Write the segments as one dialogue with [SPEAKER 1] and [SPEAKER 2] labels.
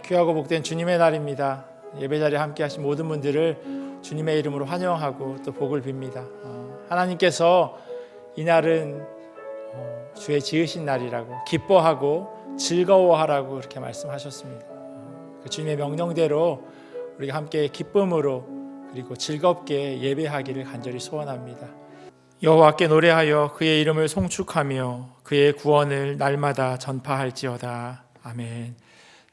[SPEAKER 1] 귀하고 복된 주님의 날입니다. 예배자리에 함께 하신 모든 분들을 주님의 이름으로 환영하고 또 복을 빕니다. 하나님께서 이 날은 주의 지으신 날이라고 기뻐하고 즐거워하라고 그렇게 말씀하셨습니다. 그 주님의 명령대로 우리가 함께 기쁨으로 그리고 즐겁게 예배하기를 간절히 소원합니다. 여호와께 노래하여 그의 이름을 송축하며 그의 구원을 날마다 전파할지어다. 아멘.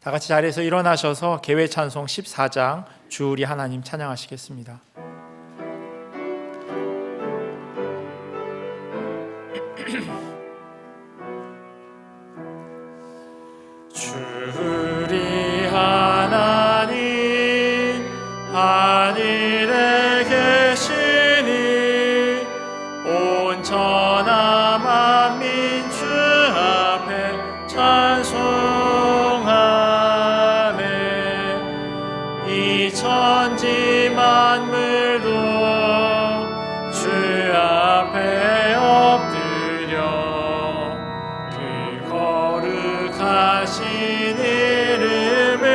[SPEAKER 1] 다 같이 자리에서 일어나셔서 개회 찬송 14장 주 우리 하나님 찬양하시겠습니다. 주 우리 하나님 하늘에 계시니 온 천하 만민 주 앞에 찬송하네. 이 천지 만물도 주 앞에 엎드려 그 거룩하신 이름을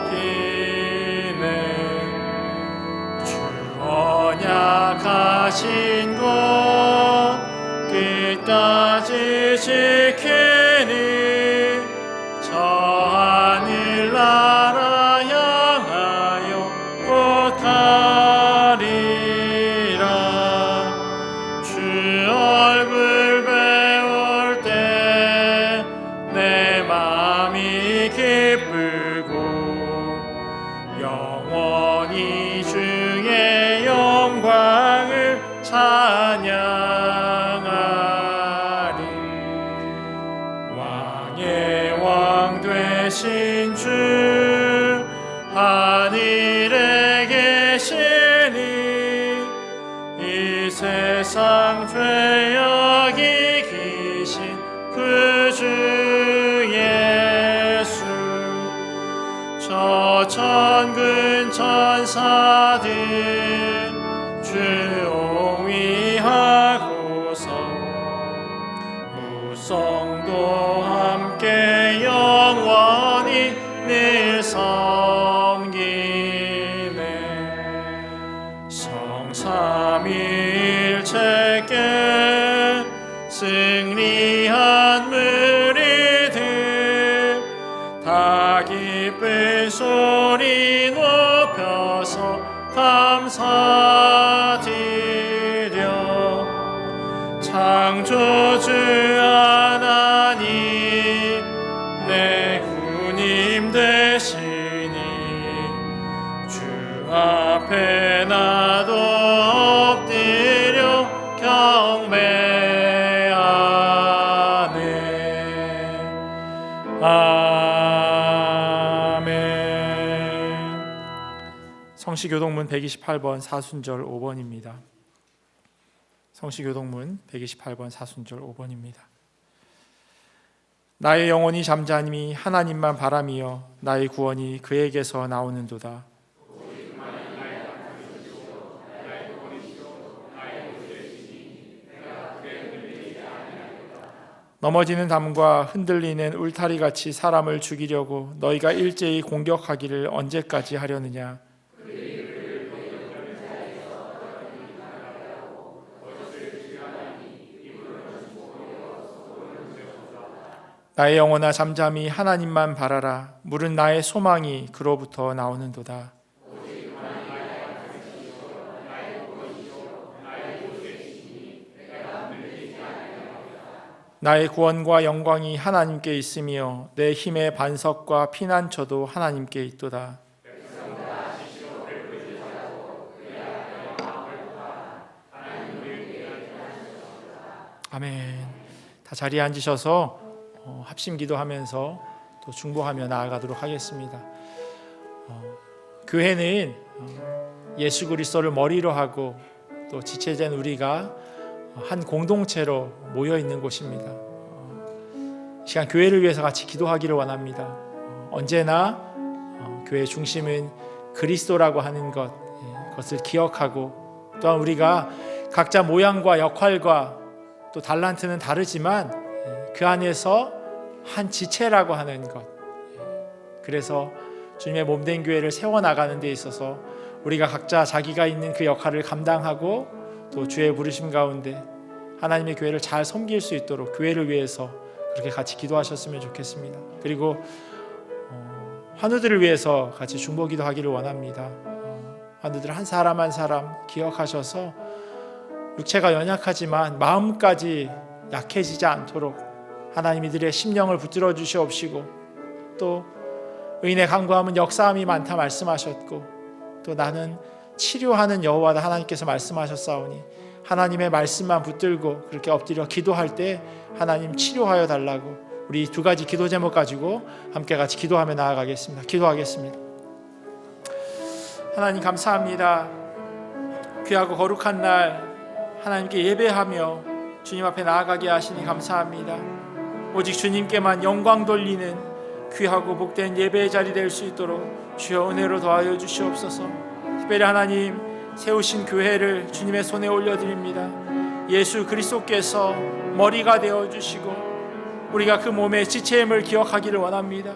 [SPEAKER 1] 높이네. 주 언약하신 것 끝까지 지키니 저 하늘 나라 향하여 곧 가리라. 주 얼굴 배울 때 내 마음이 기쁘고 영원히 주의 영광을 찬양하리. 왕의 왕 되신 주 하늘에 계시니 이 세상 죄악 이기신 그 주 예수. 저 천군 천사들 주 옹위하고서 무성도 함께 영원히 늘 섬기네. 성삼위일체께 승리한 무리들 다 기쁜 소리 높여서 감사드려. 창조주 하나님 내 구님 되시니 주 앞에 나도 엎드려 경배하네. 아멘. 성시교동문 128번 사순절 5번입니다. 성시교동문 128번 사순절 5번입니다. 나의 영혼이 잠잠히 하나님만 바라며 나의 구원이 그에게서 나오는도다. 넘어지는 담과 흔들리는 울타리같이 사람을 죽이려고 너희가 일제히 공격하기를 언제까지 하려느냐. 나의 영혼아 잠잠히 하나님만 바라라. 물은 나의 소망이 그로부터 나오는도다. 나의 구원과 영광이 하나님께 있으며 내 힘의 반석과 피난처도 하나님께 있도다. 아멘. 다 자리에 앉으셔서 합심기도하면서 또 중보하며 나아가도록 하겠습니다. 교회는 예수 그리스도를 머리로 하고 또 지체된 우리가 한 공동체로 모여 있는 곳입니다. 이 시간 교회를 위해서 같이 기도하기를 원합니다. 언제나 교회의 중심은 그리스도라고 하는 그것을 기억하고, 또한 우리가 각자 모양과 역할과 또 달란트는 다르지만 그 안에서 한 지체라고 하는 것. 그래서 주님의 몸된 교회를 세워나가는 데 있어서 우리가 각자 자기가 있는 그 역할을 감당하고 또 주의 부르심 가운데 하나님의 교회를 잘 섬길 수 있도록 교회를 위해서 그렇게 같이 기도하셨으면 좋겠습니다. 그리고 환우들을 위해서 같이 중보 기도하기를 원합니다. 환우들 한 사람 한 사람 기억하셔서 육체가 연약하지만 마음까지 약해지지 않도록 하나님 이들의 심령을 붙들어 주시옵시고, 또 의인의 간구함은 역사함이 많다 말씀하셨고, 또 나는 치료하는 여호와다 하나님께서 말씀하셨사오니 하나님의 말씀만 붙들고 그렇게 엎드려 기도할 때 하나님 치료하여 달라고, 우리 두 가지 기도 제목 가지고 함께 같이 기도하며 나아가겠습니다. 기도하겠습니다. 하나님 감사합니다. 귀하고 거룩한 날 하나님께 예배하며 주님 앞에 나아가게 하시니 감사합니다. 오직 주님께만 영광 돌리는 귀하고 복된 예배의 자리 될 수 있도록 주여 은혜로 도와여 주시옵소서. 특별히 하나님 세우신 교회를 주님의 손에 올려드립니다. 예수 그리스도께서 머리가 되어주시고 우리가 그 몸의 지체임을 기억하기를 원합니다.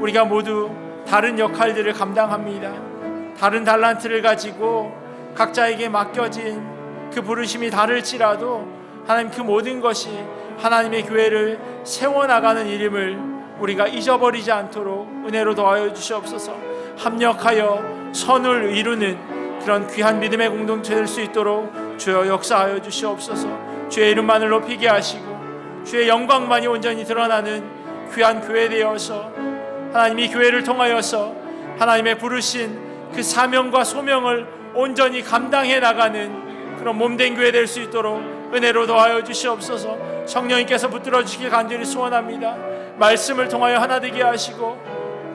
[SPEAKER 1] 우리가 모두 다른 역할들을 감당합니다. 다른 달란트를 가지고 각자에게 맡겨진 그 부르심이 다를지라도 하나님 그 모든 것이 하나님의 교회를 세워나가는 일임을 우리가 잊어버리지 않도록 은혜로 도와여 주시옵소서. 합력하여 선을 이루는 그런 귀한 믿음의 공동체 될 수 있도록 주여 역사하여 주시옵소서. 주의 이름만을 높이게 하시고 주의 영광만이 온전히 드러나는 귀한 교회 되어서 하나님 이 교회를 통하여서 하나님의 부르신 그 사명과 소명을 온전히 감당해 나가는 그런 몸된 교회 될 수 있도록 은혜로 도와여 주시옵소서. 성령님께서 붙들어 주시길 간절히 소원합니다. 말씀을 통하여 하나 되게 하시고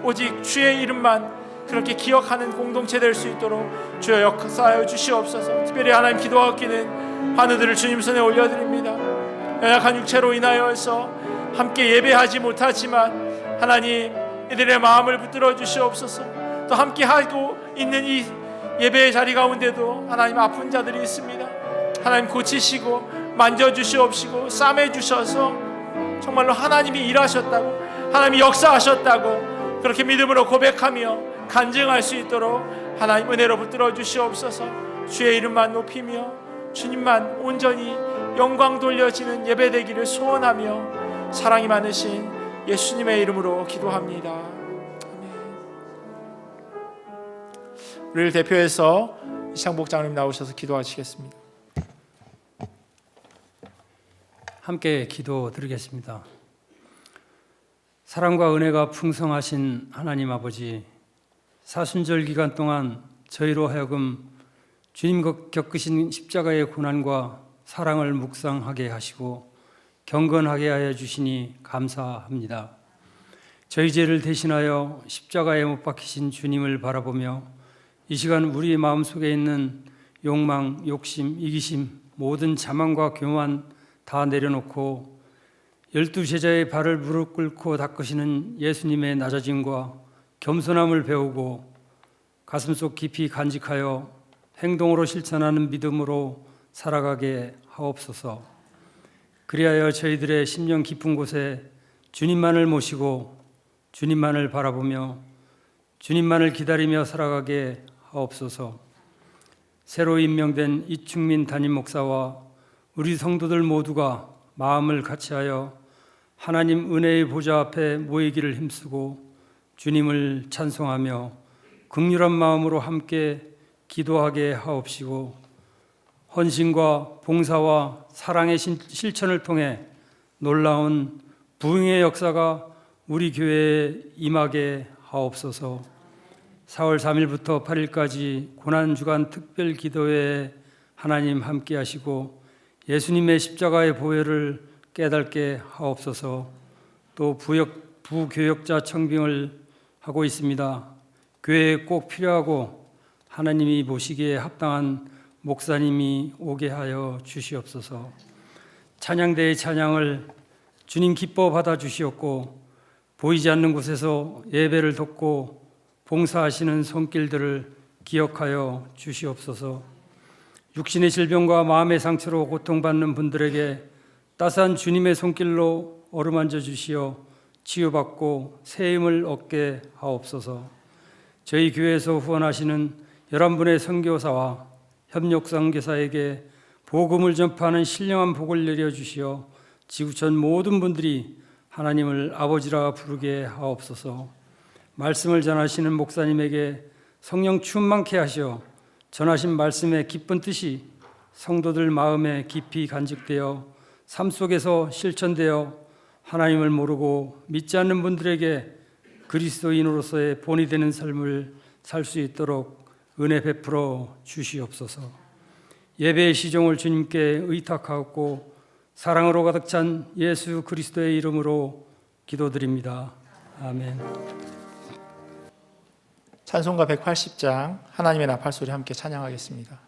[SPEAKER 1] 오직 주의 이름만 그렇게 기억하는 공동체 될 수 있도록 주여 역사하여 주시옵소서. 특별히 하나님 기도하옵기는 환우들을 주님 손에 올려드립니다. 연약한 육체로 인하여서 함께 예배하지 못하지만 하나님 이들의 마음을 붙들어 주시옵소서. 또 함께 하고 있는 이 예배의 자리 가운데도 하나님 아픈 자들이 있습니다. 하나님 고치시고 만져주시옵시고 싸매주셔서 정말로 하나님이 일하셨다고, 하나님이 역사하셨다고 그렇게 믿음으로 고백하며 간증할 수 있도록 하나님 은혜로 붙들어 주시옵소서. 주의 이름만 높이며 주님만 온전히 영광 돌려지는 예배 되기를 소원하며 사랑이 많으신 예수님의 이름으로 기도합니다. 아멘. 우리를 대표해서 이창복 장로님 나오셔서 기도하시겠습니다.
[SPEAKER 2] 함께 기도 드리겠습니다. 사랑과 은혜가 풍성하신 하나님 아버지, 사순절 기간 동안 저희로 하여금 주님 겪으신 십자가의 고난과 사랑을 묵상하게 하시고 경건하게 하여 주시니 감사합니다. 저희 죄를 대신하여 십자가에 못 박히신 주님을 바라보며 이 시간 우리의 마음속에 있는 욕망, 욕심, 이기심, 모든 자만과 교만 다 내려놓고 12제자의 발을 무릎 꿇고 닦으시는 예수님의 낮아짐과 겸손함을 배우고 가슴속 깊이 간직하여 행동으로 실천하는 믿음으로 살아가게 하옵소서. 그리하여 저희들의 심령 깊은 곳에 주님만을 모시고 주님만을 바라보며 주님만을 기다리며 살아가게 하옵소서. 새로 임명된 이충민 담임 목사와 우리 성도들 모두가 마음을 같이하여 하나님 은혜의 보좌 앞에 모이기를 힘쓰고 주님을 찬송하며 긍휼한 마음으로 함께 기도하게 하옵시고 헌신과 봉사와 사랑의 실천을 통해 놀라운 부흥의 역사가 우리 교회에 임하게 하옵소서. 4월 3일부터 8일까지 고난주간 특별기도회에 하나님 함께 하시고 예수님의 십자가의 보혈을 깨닫게 하옵소서. 또 부교역자 청빙을 하고 있습니다. 교회에 꼭 필요하고 하나님이 보시기에 합당한 목사님이 오게 하여 주시옵소서. 찬양대의 찬양을 주님 기뻐 받아 주시옵고 보이지 않는 곳에서 예배를 돕고 봉사하시는 손길들을 기억하여 주시옵소서. 육신의 질병과 마음의 상처로 고통받는 분들에게 따스한 주님의 손길로 어루만져 주시어 치유받고 새 힘을 얻게 하옵소서. 저희 교회에서 후원하시는 11분의 선교사와 협력선교사에게 복음을 전파하는 신령한 복을 내려주시어 지구촌 모든 분들이 하나님을 아버지라 부르게 하옵소서. 말씀을 전하시는 목사님에게 성령 충만케 하시어 전하신 말씀의 기쁜 뜻이 성도들 마음에 깊이 간직되어 삶 속에서 실천되어 하나님을 모르고 믿지 않는 분들에게 그리스도인으로서의 본이 되는 삶을 살 수 있도록 은혜 베풀어 주시옵소서. 예배의 시종을 주님께 의탁하옵고 사랑으로 가득 찬 예수 그리스도의 이름으로 기도드립니다. 아멘.
[SPEAKER 1] 찬송가 180장 하나님의 나팔소리 함께 찬양하겠습니다.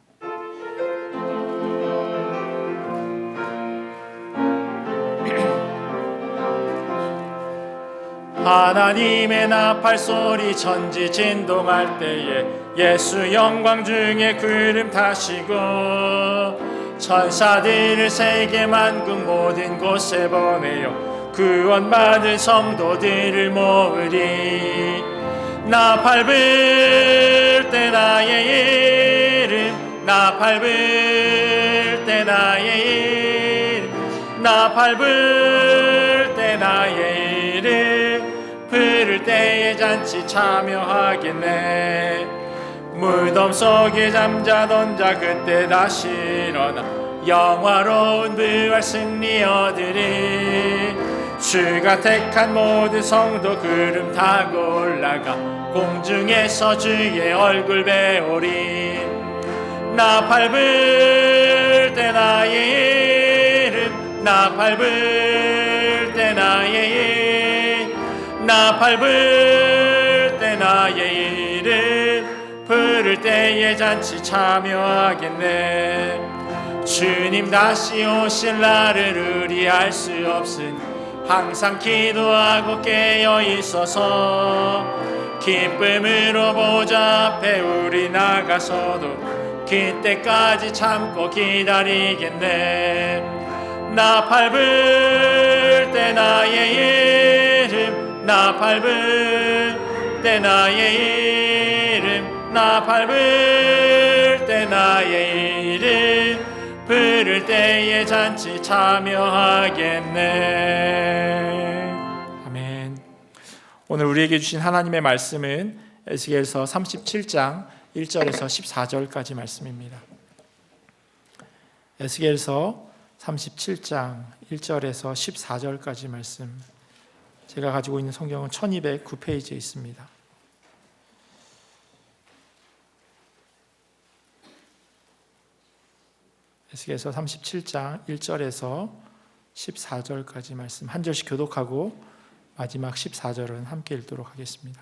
[SPEAKER 1] 하나님의 나팔소리 천지 진동할 때에 예수 영광 중에 구름 타시고 천사들을 세계 만국 모든 곳에 보내어 구원받은 성도들을 모으리. 나팔 불 때 나의 이름 나팔 불 때 나의 이름 나팔 불 때 나의 이름 부를 때에 잔치 참여하겠네. 무덤 속에 잠자던 자 그때 다시 일어나 영화로운 부활 승리 얻으리. 주가 택한 모든 성도 구름 타고 올라가 공중에서 주의 얼굴 배우리. 나팔 불 때 나의 이름 나팔 불 때 나의 이름 나팔 불 때 나의 이름 부를 때에 잔치 참여하겠네. 주님 다시 오실 날을 우리 알 수 없으니 항상 기도하고 깨어 있어서 기쁨으로 보좌 앞에 우리 나가서도 그때까지 참고 기다리겠네. 나팔 불 때 나의 이름 나팔 불 때 나의 이름 나팔 불 때 나의 이름 부를 때에 잔치 참여하겠네. 아멘. 오늘 우리에게 주신 하나님의 말씀은 에스겔서 37장 1절에서 14절까지 말씀입니다. 에스겔서 37장 1절에서 14절까지 말씀. 제가 가지고 있는 성경은 1209페이지에 있습니다. 에스겔서 37장 1절에서 14절까지 말씀 한 절씩 교독하고 마지막 14절은 함께 읽도록 하겠습니다.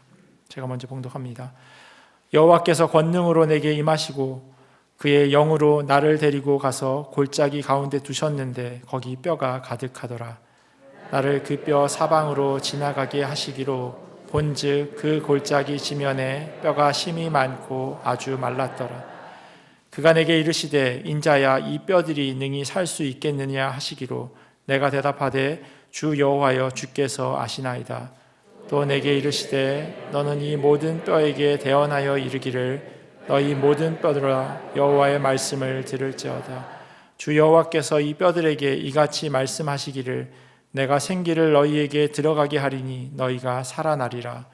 [SPEAKER 1] 제가 먼저 봉독합니다. 여호와께서 권능으로 내게 임하시고 그의 영으로 나를 데리고 가서 골짜기 가운데 두셨는데 거기 뼈가 가득하더라. 나를 그 뼈 사방으로 지나가게 하시기로 본즉 그 골짜기 지면에 뼈가 심이 많고 아주 말랐더라. 그가 내게 이르시되 인자야 이 뼈들이 능히 살 수 있겠느냐 하시기로 내가 대답하되 주 여호와여 주께서 아시나이다. 또 내게 이르시되 너는 이 모든 뼈에게 대언하여 이르기를 너희 모든 뼈들아 여호와의 말씀을 들을지어다. 주 여호와께서 이 뼈들에게 이같이 말씀하시기를 내가 생기를 너희에게 들어가게 하리니 너희가 살아나리라.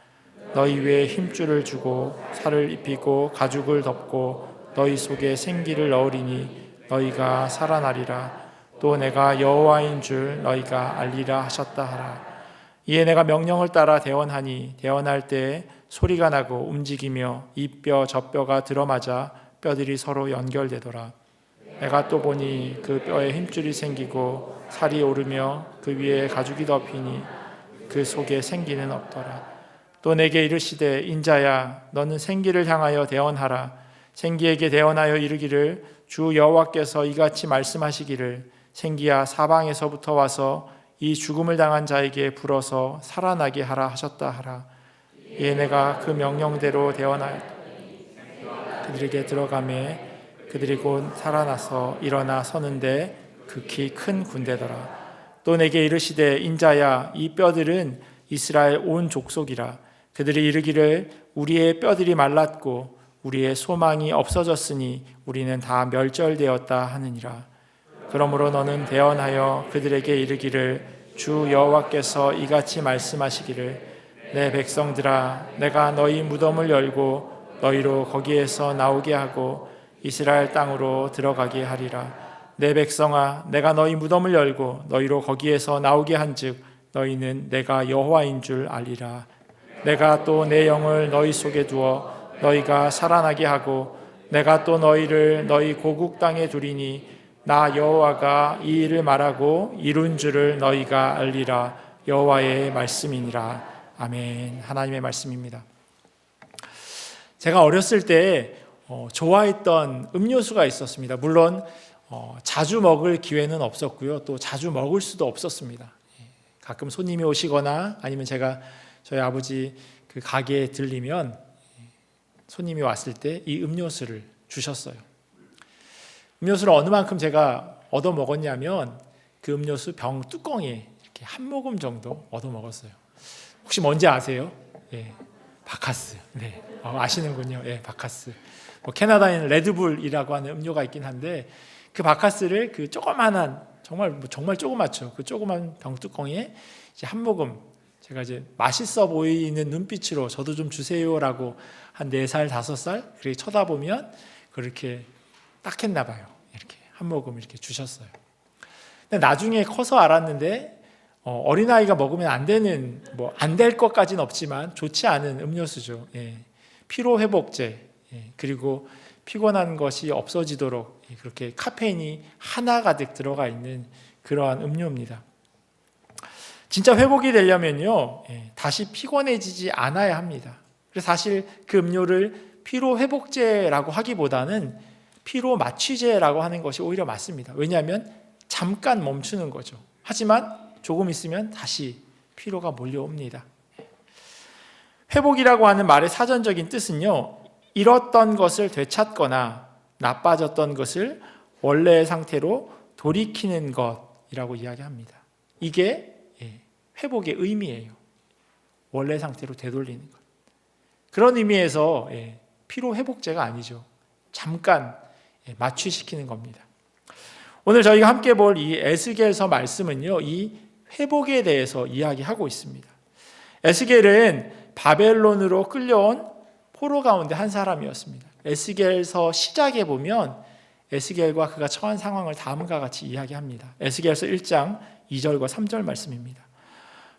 [SPEAKER 1] 너희 위에 힘줄을 주고 살을 입히고 가죽을 덮고 너희 속에 생기를 넣으리니 너희가 살아나리라. 또 내가 여호와인 줄 너희가 알리라 하셨다 하라. 이에 내가 명령을 따라 대언하니 대언할 때 소리가 나고 움직이며 이 뼈 저 뼈가 들어맞아 뼈들이 서로 연결되더라. 내가 또 보니 그 뼈에 힘줄이 생기고 살이 오르며 그 위에 가죽이 덮이니 그 속에 생기는 없더라. 또 내게 이르시되 인자야 너는 생기를 향하여 대언하라. 생기에게 대언하여 이르기를 주 여호와께서 이같이 말씀하시기를 생기야 사방에서부터 와서 이 죽음을 당한 자에게 불어서 살아나게 하라 하셨다 하라. 이에 내가 그 명령대로 대언하여 그들에게 들어가매 그들이 곧 살아나서 일어나 서는데 극히 큰 군대더라. 또 내게 이르시되 인자야 이 뼈들은 이스라엘 온 족속이라. 그들이 이르기를 우리의 뼈들이 말랐고 우리의 소망이 없어졌으니 우리는 다 멸절되었다 하느니라. 그러므로 너는 대언하여 그들에게 이르기를 주 여호와께서 이같이 말씀하시기를 내 백성들아 내가 너희 무덤을 열고 너희로 거기에서 나오게 하고 이스라엘 땅으로 들어가게 하리라. 내 백성아 내가 너희 무덤을 열고 너희로 거기에서 나오게 한즉 너희는 내가 여호와인 줄 알리라. 내가 또 내 영을 너희 속에 두어 너희가 살아나게 하고 내가 또 너희를 너희 고국 땅에 두리니 나 여호와가 이 일을 말하고 이룬 줄을 너희가 알리라. 여호와의 말씀이니라. 아멘. 하나님의 말씀입니다. 제가 어렸을 때 좋아했던 음료수가 있었습니다. 물론 자주 먹을 기회는 없었고요. 또 자주 먹을 수도 없었습니다. 가끔 손님이 오시거나 아니면 제가 저희 아버지 그 가게에 들리면 손님이 왔을 때 이 음료수를 주셨어요. 음료수를 어느 만큼 제가 얻어 먹었냐면 그 음료수 병 뚜껑에 이렇게 한 모금 정도 얻어 먹었어요. 혹시 뭔지 아세요? 예, 바카스. 네, 아시는군요. 예, 바카스. 캐나다에는 레드불이라고 하는 음료가 있긴 한데 그 바카스를 그 조그만한 정말 조그맣죠. 그 조그만 병뚜껑에 이제 한 모금 제가 이제 맛있어 보이는 눈빛으로 저도 좀 주세요라고 한 4살, 5살 그렇게 쳐다보면 그렇게 딱 했나 봐요. 이렇게 한 모금 이렇게 주셨어요. 근데 나중에 커서 알았는데 어린아이가 먹으면 안 되는 안 될 것까지는 없지만 좋지 않은 음료수죠. 예. 피로회복제 그리고 피곤한 것이 없어지도록 그렇게 카페인이 하나 가득 들어가 있는 그러한 음료입니다. 진짜 회복이 되려면요 다시 피곤해지지 않아야 합니다. 그래서 사실 그 음료를 피로회복제라고 하기보다는 피로마취제라고 하는 것이 오히려 맞습니다. 왜냐하면 잠깐 멈추는 거죠. 하지만 조금 있으면 다시 피로가 몰려옵니다. 회복이라고 하는 말의 사전적인 뜻은요 잃었던 것을 되찾거나 나빠졌던 것을 원래의 상태로 돌이키는 것이라고 이야기합니다. 이게 회복의 의미예요. 원래 상태로 되돌리는 것. 그런 의미에서 피로 회복제가 아니죠. 잠깐 마취시키는 겁니다. 오늘 저희가 함께 볼 이 에스겔서 말씀은요, 이 회복에 대해서 이야기하고 있습니다. 에스겔은 바벨론으로 끌려온 포로 가운데 한 사람이었습니다. 에스겔서 시작에 보면 에스겔과 그가 처한 상황을 다음과 같이 이야기합니다. 에스겔서 1장 2절과 3절 말씀입니다.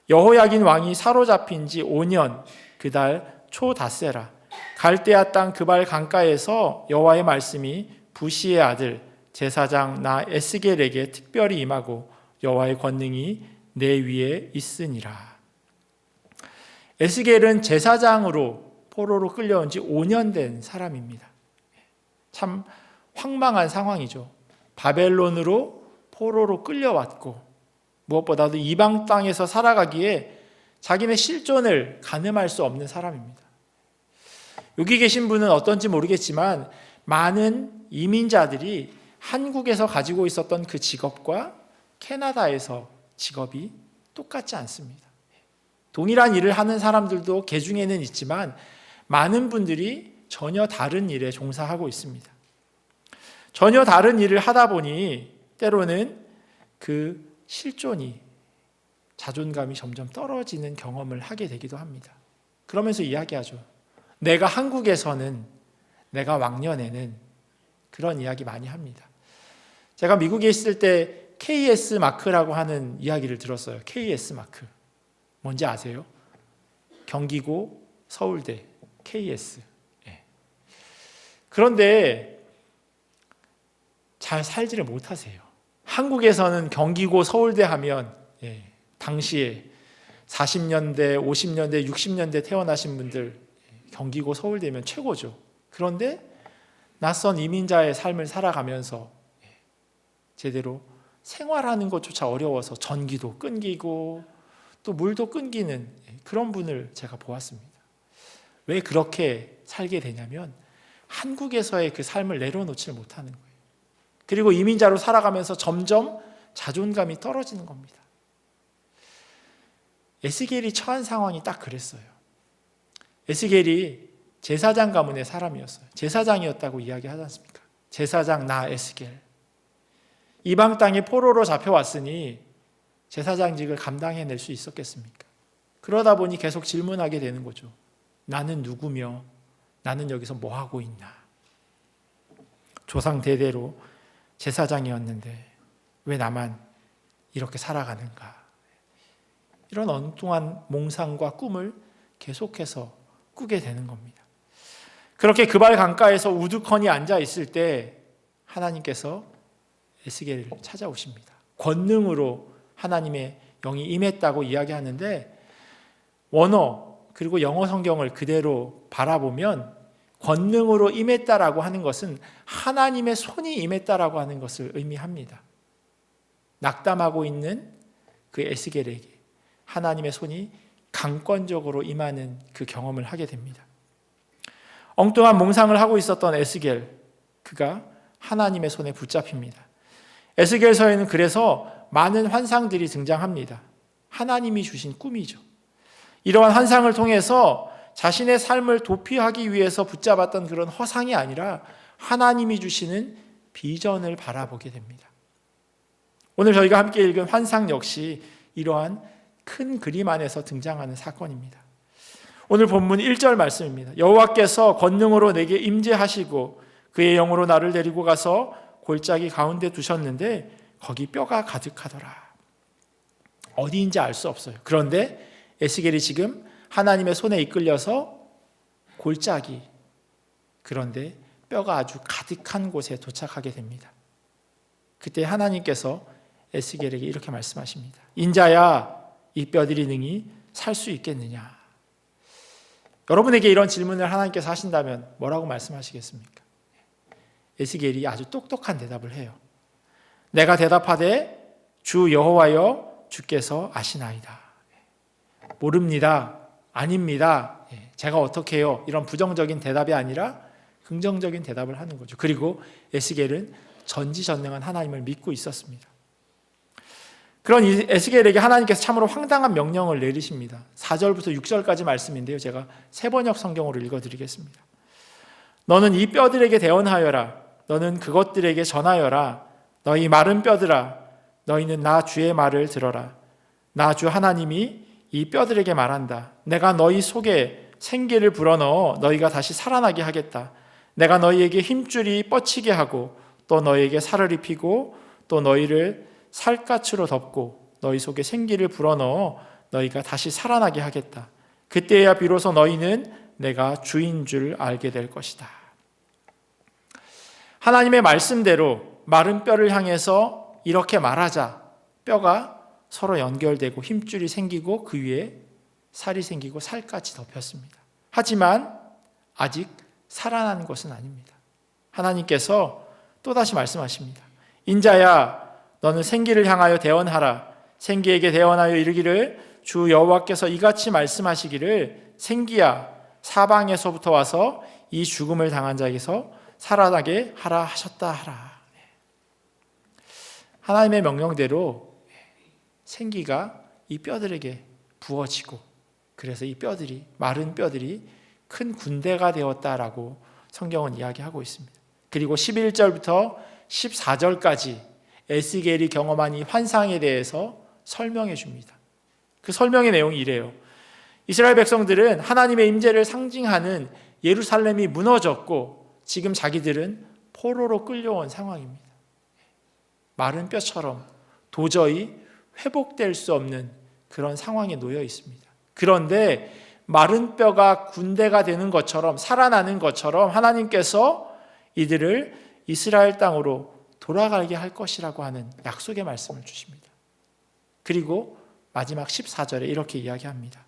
[SPEAKER 1] 여호야긴 왕이 사로잡힌 지 5년 그달 초닷새라 갈대아 땅 그발 강가에서 여호와의 말씀이 부시의 아들 제사장 나 에스겔에게 특별히 임하고 여호와의 권능이 내 위에 있으니라. 에스겔은 제사장으로 포로로 끌려온 지 5년 된 사람입니다. 참 황망한 상황이죠. 바벨론으로 포로로 끌려왔고 무엇보다도 이방 땅에서 살아가기에 자기네 실존을 가늠할 수 없는 사람입니다. 여기 계신 분은 어떤지 모르겠지만 많은 이민자들이 한국에서 가지고 있었던 그 직업과 캐나다에서 직업이 똑같지 않습니다. 동일한 일을 하는 사람들도 개중에는 있지만 많은 분들이 전혀 다른 일에 종사하고 있습니다. 전혀 다른 일을 하다 보니 때로는 그 실존이 자존감이 점점 떨어지는 경험을 하게 되기도 합니다. 그러면서 이야기하죠. 내가 한국에서는 내가 왕년에는 그런 이야기 많이 합니다. 제가 미국에 있을 때 KS 마크라고 하는 이야기를 들었어요. KS 마크. 뭔지 아세요? 경기고 서울대 KS. 그런데 잘 살지를 못하세요. 한국에서는 경기고 서울대 하면 당시에 40년대, 50년대, 60년대 태어나신 분들 경기고 서울대면 최고죠. 그런데 낯선 이민자의 삶을 살아가면서 제대로 생활하는 것조차 어려워서 전기도 끊기고 또 물도 끊기는 그런 분을 제가 보았습니다. 왜 그렇게 살게 되냐면 한국에서의 그 삶을 내려놓지 못하는 거예요. 그리고 이민자로 살아가면서 점점 자존감이 떨어지는 겁니다. 에스겔이 처한 상황이 딱 그랬어요. 에스겔이 제사장 가문의 사람이었어요. 제사장이었다고 이야기하지 않습니까? 제사장 나 에스겔. 이방 땅에 포로로 잡혀왔으니 제사장직을 감당해낼 수 있었겠습니까? 그러다 보니 계속 질문하게 되는 거죠. 나는 누구며 나는 여기서 뭐 하고 있나? 조상 대대로 제사장이었는데 왜 나만 이렇게 살아가는가? 이런 엉뚱한 몽상과 꿈을 계속해서 꾸게 되는 겁니다. 그렇게 그발 강가에서 우두커니 앉아 있을 때 하나님께서 에스겔을 찾아오십니다. 권능으로 하나님의 영이 임했다고 이야기하는데 원어 그리고 영어 성경을 그대로 바라보면 권능으로 임했다라고 하는 것은 하나님의 손이 임했다라고 하는 것을 의미합니다. 낙담하고 있는 그 에스겔에게 하나님의 손이 강권적으로 임하는 그 경험을 하게 됩니다. 엉뚱한 몽상을 하고 있었던 에스겔, 그가 하나님의 손에 붙잡힙니다. 에스겔서에는 그래서 많은 환상들이 등장합니다. 하나님이 주신 꿈이죠. 이러한 환상을 통해서 자신의 삶을 도피하기 위해서 붙잡았던 그런 허상이 아니라 하나님이 주시는 비전을 바라보게 됩니다. 오늘 저희가 함께 읽은 환상 역시 이러한 큰 그림 안에서 등장하는 사건입니다. 오늘 본문 1절 말씀입니다. 여호와께서 권능으로 내게 임재하시고 그의 영으로 나를 데리고 가서 골짜기 가운데 두셨는데 거기 뼈가 가득하더라. 어디인지 알 수 없어요. 그런데 에스겔이 지금 하나님의 손에 이끌려서 골짜기, 그런데 뼈가 아주 가득한 곳에 도착하게 됩니다. 그때 하나님께서 에스겔에게 이렇게 말씀하십니다. 인자야, 이 뼈들이 능히 살 수 있겠느냐? 여러분에게 이런 질문을 하나님께서 하신다면 뭐라고 말씀하시겠습니까? 에스겔이 아주 똑똑한 대답을 해요. 내가 대답하되 주 여호와여 주께서 아시나이다. 모릅니다. 아닙니다. 제가 어떻게 해요? 이런 부정적인 대답이 아니라 긍정적인 대답을 하는 거죠. 그리고 에스겔은 전지전능한 하나님을 믿고 있었습니다. 그런 에스겔에게 하나님께서 참으로 황당한 명령을 내리십니다. 4절부터 6절까지 말씀인데요. 제가 세번역 성경으로 읽어드리겠습니다. 너는 이 뼈들에게 대언하여라. 너는 그것들에게 전하여라. 너희 마른 뼈들아, 너희는 나 주의 말을 들어라. 나 주 하나님이 이 뼈들에게 말한다. 내가 너희 속에 생기를 불어넣어 너희가 다시 살아나게 하겠다. 내가 너희에게 힘줄이 뻗치게 하고 또 너희에게 살을 입히고 또 너희를 살갗으로 덮고 너희 속에 생기를 불어넣어 너희가 다시 살아나게 하겠다. 그때야 비로소 너희는 내가 주인 줄 알게 될 것이다. 하나님의 말씀대로 마른 뼈를 향해서 이렇게 말하자 뼈가 서로 연결되고 힘줄이 생기고 그 위에 살이 생기고 살같이 덮였습니다. 하지만 아직 살아난 것은 아닙니다. 하나님께서 또다시 말씀하십니다. 인자야, 너는 생기를 향하여 대언하라. 생기에게 대언하여 이르기를 주 여호와께서 이같이 말씀하시기를 생기야, 사방에서부터 와서 이 죽음을 당한 자에게서 살아나게 하라 하셨다 하라. 하나님의 명령대로 생기가 이 뼈들에게 부어지고 그래서 이 뼈들이 마른 뼈들이 큰 군대가 되었다라고 성경은 이야기하고 있습니다. 그리고 11절부터 14절까지 에스겔이 경험한 이 환상에 대해서 설명해 줍니다. 그 설명의 내용이 이래요. 이스라엘 백성들은 하나님의 임재를 상징하는 예루살렘이 무너졌고 지금 자기들은 포로로 끌려온 상황입니다. 마른 뼈처럼 도저히 회복될 수 없는 그런 상황에 놓여 있습니다. 그런데 마른 뼈가 군대가 되는 것처럼 살아나는 것처럼 하나님께서 이들을 이스라엘 땅으로 돌아가게 할 것이라고 하는 약속의 말씀을 주십니다. 그리고 마지막 14절에 이렇게 이야기합니다.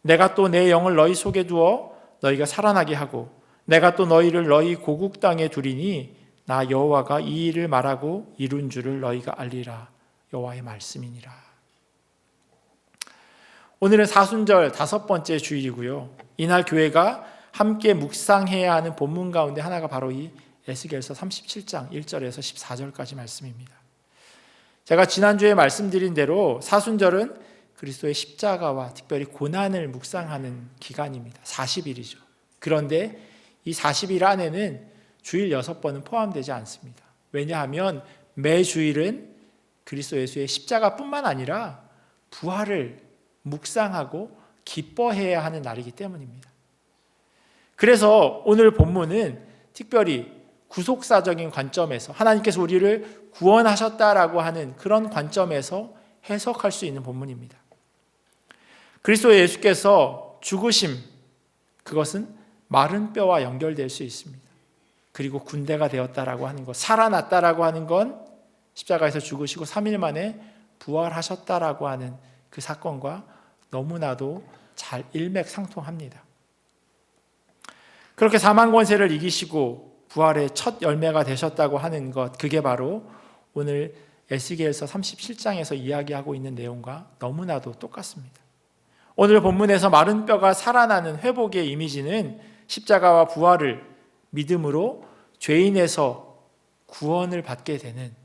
[SPEAKER 1] 내가 또 내 영을 너희 속에 두어 너희가 살아나게 하고 내가 또 너희를 너희 고국 땅에 두리니 나 여호와가 이 일을 말하고 이룬 줄을 너희가 알리라. 여호와의 말씀이니라. 오늘은 사순절 5번째 주일이고요. 이날 교회가 함께 묵상해야 하는 본문 가운데 하나가 바로 이 에스겔서 37장 1절에서 14절까지 말씀입니다. 제가 지난주에 말씀드린 대로 사순절은 그리스도의 십자가와 특별히 고난을 묵상하는 기간입니다. 40일이죠. 그런데 이 40일 안에는 주일 6번은 포함되지 않습니다. 왜냐하면 매 주일은 그리스도 예수의 십자가뿐만 아니라 부활을 묵상하고 기뻐해야 하는 날이기 때문입니다. 그래서 오늘 본문은 특별히 구속사적인 관점에서 하나님께서 우리를 구원하셨다라고 하는 그런 관점에서 해석할 수 있는 본문입니다. 그리스도 예수께서 죽으심, 그것은 마른 뼈와 연결될 수 있습니다. 그리고 군대가 되었다라고 하는 것, 살아났다라고 하는 건 십자가에서 죽으시고 3일 만에 부활하셨다라고 하는 그 사건과 너무나도 잘 일맥상통합니다. 그렇게 사망 권세를 이기시고 부활의 첫 열매가 되셨다고 하는 것, 그게 바로 오늘 에스겔서 37장에서 이야기하고 있는 내용과 너무나도 똑같습니다. 오늘 본문에서 마른 뼈가 살아나는 회복의 이미지는 십자가와 부활을 믿음으로 죄인에서 구원을 받게 되는,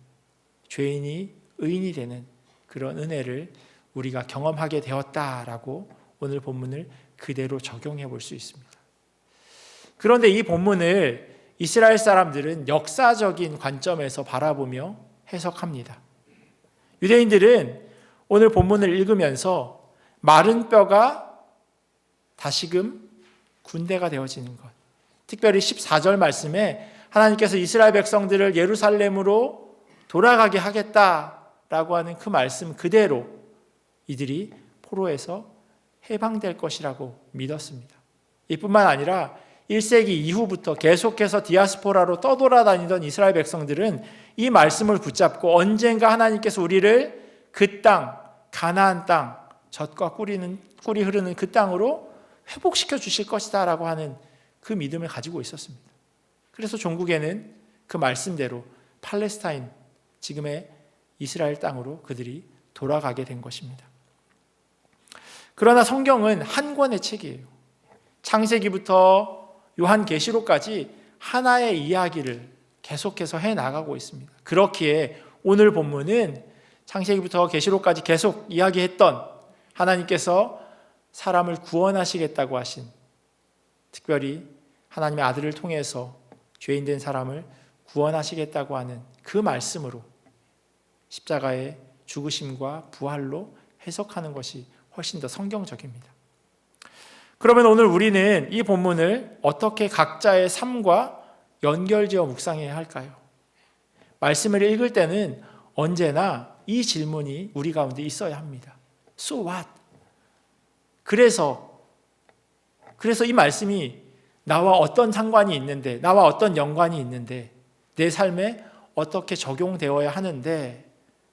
[SPEAKER 1] 죄인이 의인이 되는 그런 은혜를 우리가 경험하게 되었다라고 오늘 본문을 그대로 적용해 볼 수 있습니다. 그런데 이 본문을 이스라엘 사람들은 역사적인 관점에서 바라보며 해석합니다. 유대인들은 오늘 본문을 읽으면서 마른 뼈가 다시금 군대가 되어지는 것, 특별히 14절 말씀에 하나님께서 이스라엘 백성들을 예루살렘으로 돌아가게 하겠다라고 하는 그 말씀 그대로 이들이 포로에서 해방될 것이라고 믿었습니다. 이뿐만 아니라 1세기 이후부터 계속해서 디아스포라로 떠돌아다니던 이스라엘 백성들은 이 말씀을 붙잡고 언젠가 하나님께서 우리를 그 땅, 가나안 땅, 젖과 꿀이 흐르는 그 땅으로 회복시켜 주실 것이다 라고 하는 그 믿음을 가지고 있었습니다. 그래서 종국에는 그 말씀대로 팔레스타인, 지금의 이스라엘 땅으로 그들이 돌아가게 된 것입니다. 그러나 성경은 한 권의 책이에요. 창세기부터 요한계시록까지 하나의 이야기를 계속해서 해나가고 있습니다. 그렇기에 오늘 본문은 창세기부터 계시록까지 계속 이야기했던 하나님께서 사람을 구원하시겠다고 하신, 특별히 하나님의 아들을 통해서 죄인된 사람을 구원하시겠다고 하는 그 말씀으로 십자가의 죽으심과 부활로 해석하는 것이 훨씬 더 성경적입니다. 그러면 오늘 우리는 이 본문을 어떻게 각자의 삶과 연결지어 묵상해야 할까요? 말씀을 읽을 때는 언제나 이 질문이 우리 가운데 있어야 합니다. So what? 그래서 이 말씀이 나와 어떤 상관이 있는데, 나와 어떤 연관이 있는데, 내 삶에 어떻게 적용되어야 하는데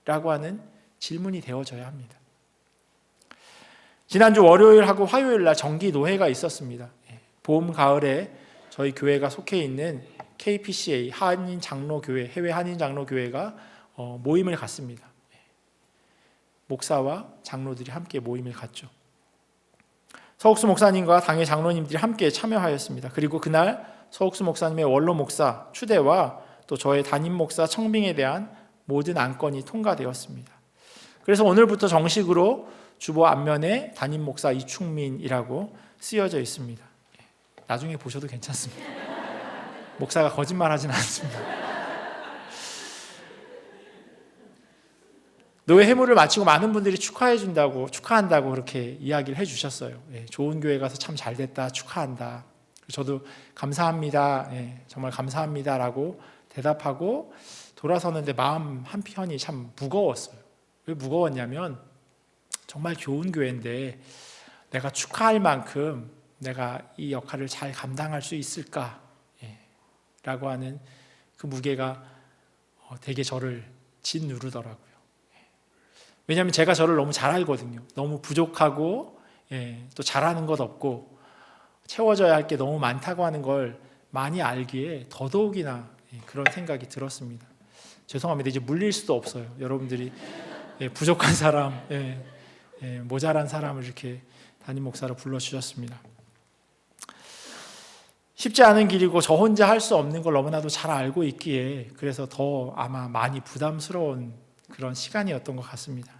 [SPEAKER 1] 라고 하는 질문이 되어져야 합니다. 지난주 월요일하고 화요일날 정기 노회가 있었습니다. 봄, 가을에 저희 교회가 속해 있는 KPCA 한인장로교회, 해외 한인장로교회가 모임을 갖습니다. 목사와 장로들이 함께 모임을 갖죠. 서옥수 목사님과 당의 장로님들이 함께 참여하였습니다. 그리고 그날 서옥수 목사님의 원로 목사 추대와 또 저의 담임 목사 청빙에 대한 모든 안건이 통과되었습니다. 그래서 오늘부터 정식으로 주보 앞면에 담임 목사 이충민이라고 쓰여져 있습니다. 나중에 보셔도 괜찮습니다. 목사가 거짓말하진 않습니다. 노회 회무를 마치고 많은 분들이 축하한다고 그렇게 이야기를 해주셨어요. 좋은 교회 가서 참 잘됐다, 축하한다. 저도 감사합니다, 정말 감사합니다라고 대답하고 돌아서는데 마음 한편이 참 무거웠어요. 왜 무거웠냐면 정말 좋은 교회인데 내가 축하할 만큼 내가 이 역할을 잘 감당할 수 있을까? 라고 하는 그 무게가 되게 저를 짓누르더라고요. 왜냐하면 제가 저를 너무 잘 알거든요. 너무 부족하고 또 잘하는 것 없고 채워져야 할 게 너무 많다고 하는 걸 많이 알기에 더더욱이나 그런 생각이 들었습니다. 죄송합니다. 이제 물릴 수도 없어요. 여러분들이 부족한 사람, 모자란 사람을 이렇게 담임 목사로 불러주셨습니다. 쉽지 않은 길이고 저 혼자 할 수 없는 걸 너무나도 잘 알고 있기에 그래서 더 아마 많이 부담스러운 그런 시간이었던 것 같습니다.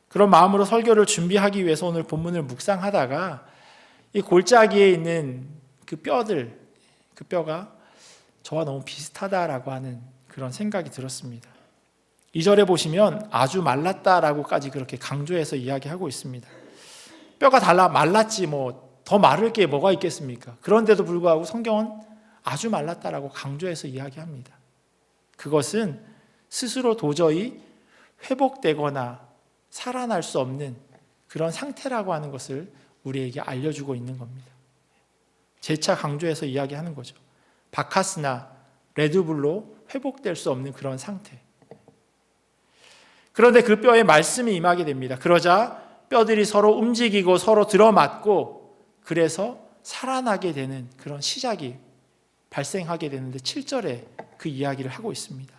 [SPEAKER 1] 그런 마음으로 설교를 준비하기 위해서 오늘 본문을 묵상하다가 이 골짜기에 있는 그 뼈들, 그 뼈가 저와 너무 비슷하다라고 하는 그런 생각이 들었습니다. 2절에 보시면 아주 말랐다라고까지 그렇게 강조해서 이야기하고 있습니다. 뼈가 말랐지 더 마를 게 뭐가 있겠습니까? 그런데도 불구하고 성경은 아주 말랐다라고 강조해서 이야기합니다. 그것은 스스로 도저히 회복되거나 살아날 수 없는 그런 상태라고 하는 것을 우리에게 알려주고 있는 겁니다. 재차 강조해서 이야기하는 거죠. 바카스나 레드불로 회복될 수 없는 그런 상태. 그런데 그 뼈에 말씀이 임하게 됩니다. 그러자 뼈들이 서로 움직이고 서로 들어맞고 그래서 살아나게 되는 그런 시작이 발생하게 되는데 7절에 그 이야기를 하고 있습니다.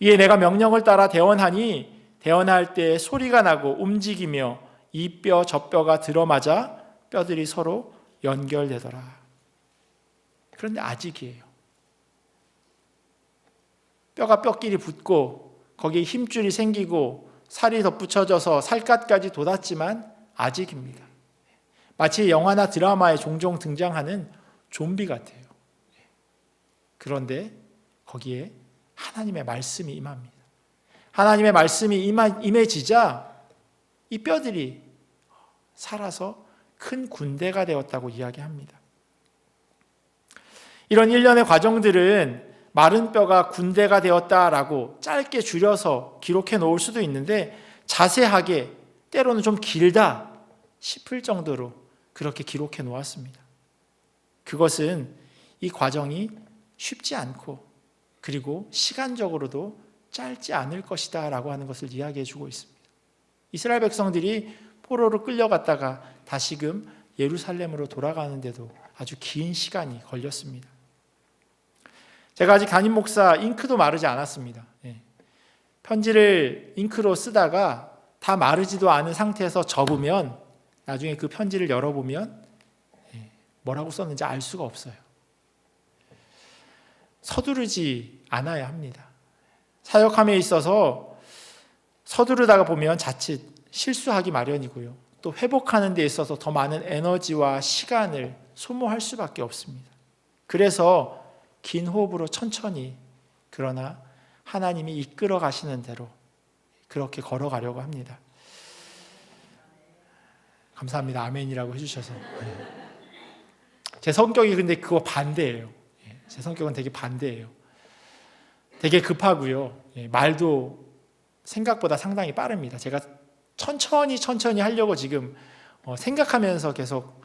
[SPEAKER 1] 이에 내가 명령을 따라 대언하니 대언할 때 소리가 나고 움직이며 이 뼈 저 뼈가 들어맞아 뼈들이 서로 연결되더라. 그런데 아직이에요. 뼈가 뼈끼리 붙고 거기에 힘줄이 생기고 살이 덧붙여져서 살갗까지 돋았지만 아직입니다. 마치 영화나 드라마에 종종 등장하는 좀비 같아요. 그런데 거기에 하나님의 말씀이 임합니다. 하나님의 말씀이 임해지자 이 뼈들이 살아서 큰 군대가 되었다고 이야기합니다. 이런 일련의 과정들은 마른 뼈가 군대가 되었다라고 짧게 줄여서 기록해 놓을 수도 있는데 자세하게 때로는 좀 길다 싶을 정도로 그렇게 기록해 놓았습니다. 그것은 이 과정이 쉽지 않고 그리고 시간적으로도 짧지 않을 것이다 라고 하는 것을 이야기해 주고 있습니다. 이스라엘 백성들이 포로로 끌려갔다가 다시금 예루살렘으로 돌아가는데도 아주 긴 시간이 걸렸습니다. 제가 아직 담임 목사 잉크도 마르지 않았습니다. 편지를 잉크로 쓰다가 다 마르지도 않은 상태에서 접으면 나중에 그 편지를 열어보면 뭐라고 썼는지 알 수가 없어요. 서두르지 않아야 합니다. 사역함에 있어서 서두르다가 보면 자칫 실수하기 마련이고요. 또 회복하는 데 있어서 더 많은 에너지와 시간을 소모할 수밖에 없습니다. 그래서 긴 호흡으로 천천히 그러나 하나님이 이끌어 가시는 대로 그렇게 걸어가려고 합니다. 감사합니다. 아멘이라고 해주셔서. 제 성격이 근데 그거 반대예요. 제 성격은 되게 반대예요. 되게 급하고요. 말도 생각보다 상당히 빠릅니다. 제가 천천히 하려고 지금 생각하면서 계속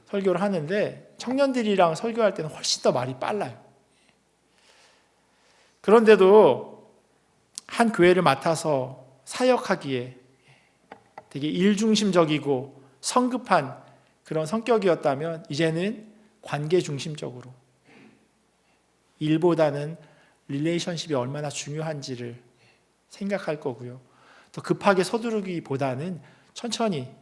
[SPEAKER 1] 설교를 하는데 청년들이랑 설교할 때는 훨씬 더 말이 빨라요. 그런데도 한 교회를 맡아서 사역하기에 되게 일중심적이고 성급한 그런 성격이었다면 이제는 관계 중심적으로 일보다는 릴레이션십이 얼마나 중요한지를 생각할 거고요. 더 급하게 서두르기보다는 천천히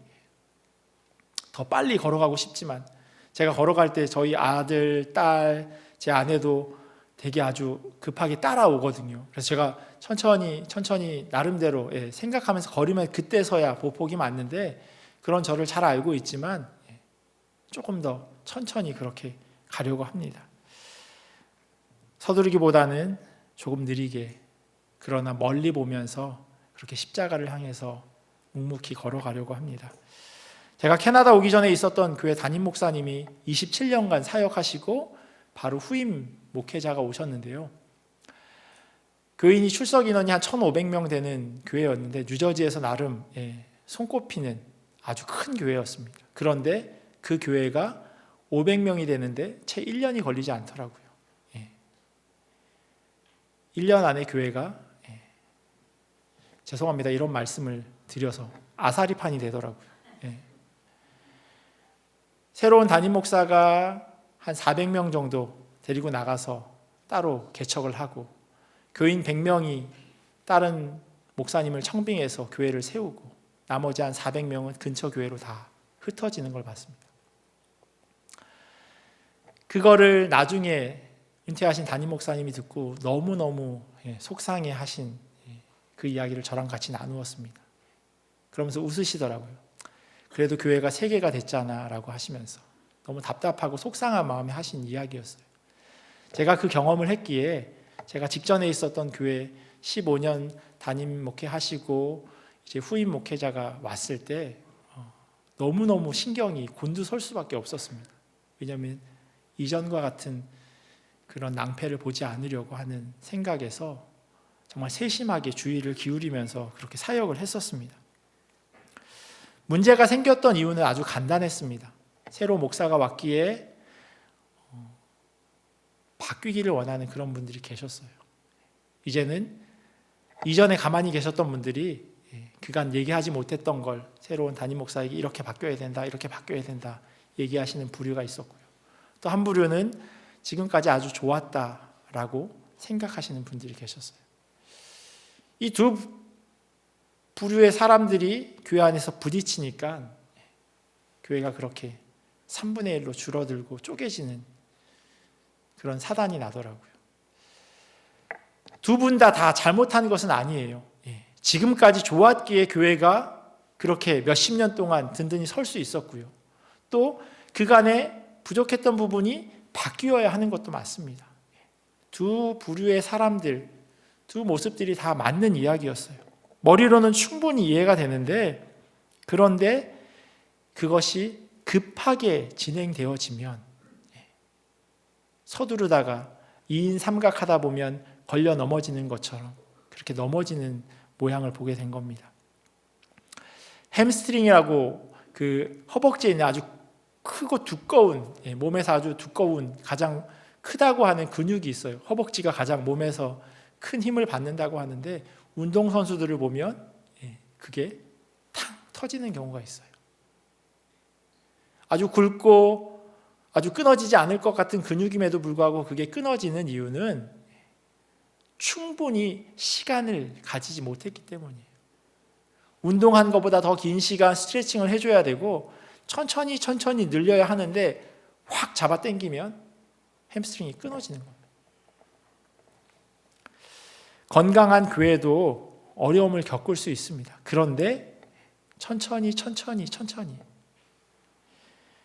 [SPEAKER 1] 더 빨리 걸어가고 싶지만 제가 걸어갈 때 저희 아들, 딸, 제 아내도 되게 아주 급하게 따라오거든요. 그래서 제가 천천히 나름대로 생각하면서 걸으면 그때서야 보폭이 맞는데 그런 저를 잘 알고 있지만 조금 더 천천히 그렇게 가려고 합니다. 서두르기보다는 조금 느리게 그러나 멀리 보면서 그렇게 십자가를 향해서 묵묵히 걸어가려고 합니다. 제가 캐나다 오기 전에 있었던 교회 담임 목사님이 27년간 사역하시고 바로 후임 목회자가 오셨는데요. 교인이 출석 인원이 한 1,500명 되는 교회였는데 뉴저지에서 나름 손꼽히는 아주 큰 교회였습니다. 그런데 그 교회가 500명이 되는데 채 1년이 걸리지 않더라고요. 1년 안에 교회가 죄송합니다. 이런 말씀을 드려서 아사리판이 되더라고요. 새로운 담임 목사가 한 400명 정도 데리고 나가서 따로 개척을 하고 교인 100명이 다른 목사님을 청빙해서 교회를 세우고 나머지 한 400명은 근처 교회로 다 흩어지는 걸 봤습니다. 그거를 나중에 은퇴하신 담임 목사님이 듣고 너무너무 속상해 하신 그 이야기를 저랑 같이 나누었습니다. 그러면서 웃으시더라고요. 그래도 교회가 3개가 됐잖아 라고 하시면서 너무 답답하고 속상한 마음에 하신 이야기였어요. 제가 그 경험을 했기에 제가 직전에 있었던 교회 15년 담임 목회하시고 이제 후임 목회자가 왔을 때 너무너무 신경이 곤두설 수밖에 없었습니다. 왜냐하면 이전과 같은 그런 낭패를 보지 않으려고 하는 생각에서 정말 세심하게 주의를 기울이면서 그렇게 사역을 했었습니다. 문제가 생겼던 이유는 아주 간단했습니다. 새로 목사가 왔기에 바뀌기를 원하는 그런 분들이 계셨어요. 이제는 이전에 가만히 계셨던 분들이 그간 얘기하지 못했던 걸 새로운 담임 목사에게 이렇게 바뀌어야 된다, 이렇게 바뀌어야 된다 얘기하시는 부류가 있었고요. 또 한 부류는 지금까지 아주 좋았다라고 생각하시는 분들이 계셨어요. 이 두 부류의 사람들이 교회 안에서 부딪히니까 교회가 그렇게 3분의 1로 줄어들고 쪼개지는 그런 사단이 나더라고요. 두 분 다 잘못한 것은 아니에요. 지금까지 좋았기에 교회가 그렇게 몇십 년 동안 든든히 설 수 있었고요. 또 그간에 부족했던 부분이 바뀌어야 하는 것도 맞습니다. 두 부류의 사람들, 두 모습들이 다 맞는 이야기였어요. 머리로는 충분히 이해가 되는데, 그런데 그것이 급하게 진행되어지면 서두르다가 2인 삼각하다 보면 걸려 넘어지는 것처럼 그렇게 넘어지는 모양을 보게 된 겁니다. 햄스트링이라고 그 허벅지에 있는 아주 크고 두꺼운, 몸에서 아주 두꺼운 가장 크다고 하는 근육이 있어요. 허벅지가 가장 몸에서 큰 힘을 받는다고 하는데 운동선수들을 보면 그게 탕 터지는 경우가 있어요. 아주 굵고 아주 끊어지지 않을 것 같은 근육임에도 불구하고 그게 끊어지는 이유는 충분히 시간을 가지지 못했기 때문이에요. 운동한 것보다 더 긴 시간 스트레칭을 해줘야 되고 천천히 늘려야 하는데 확 잡아당기면 햄스트링이 끊어지는 겁니다. 건강한 교회도 어려움을 겪을 수 있습니다. 그런데 천천히.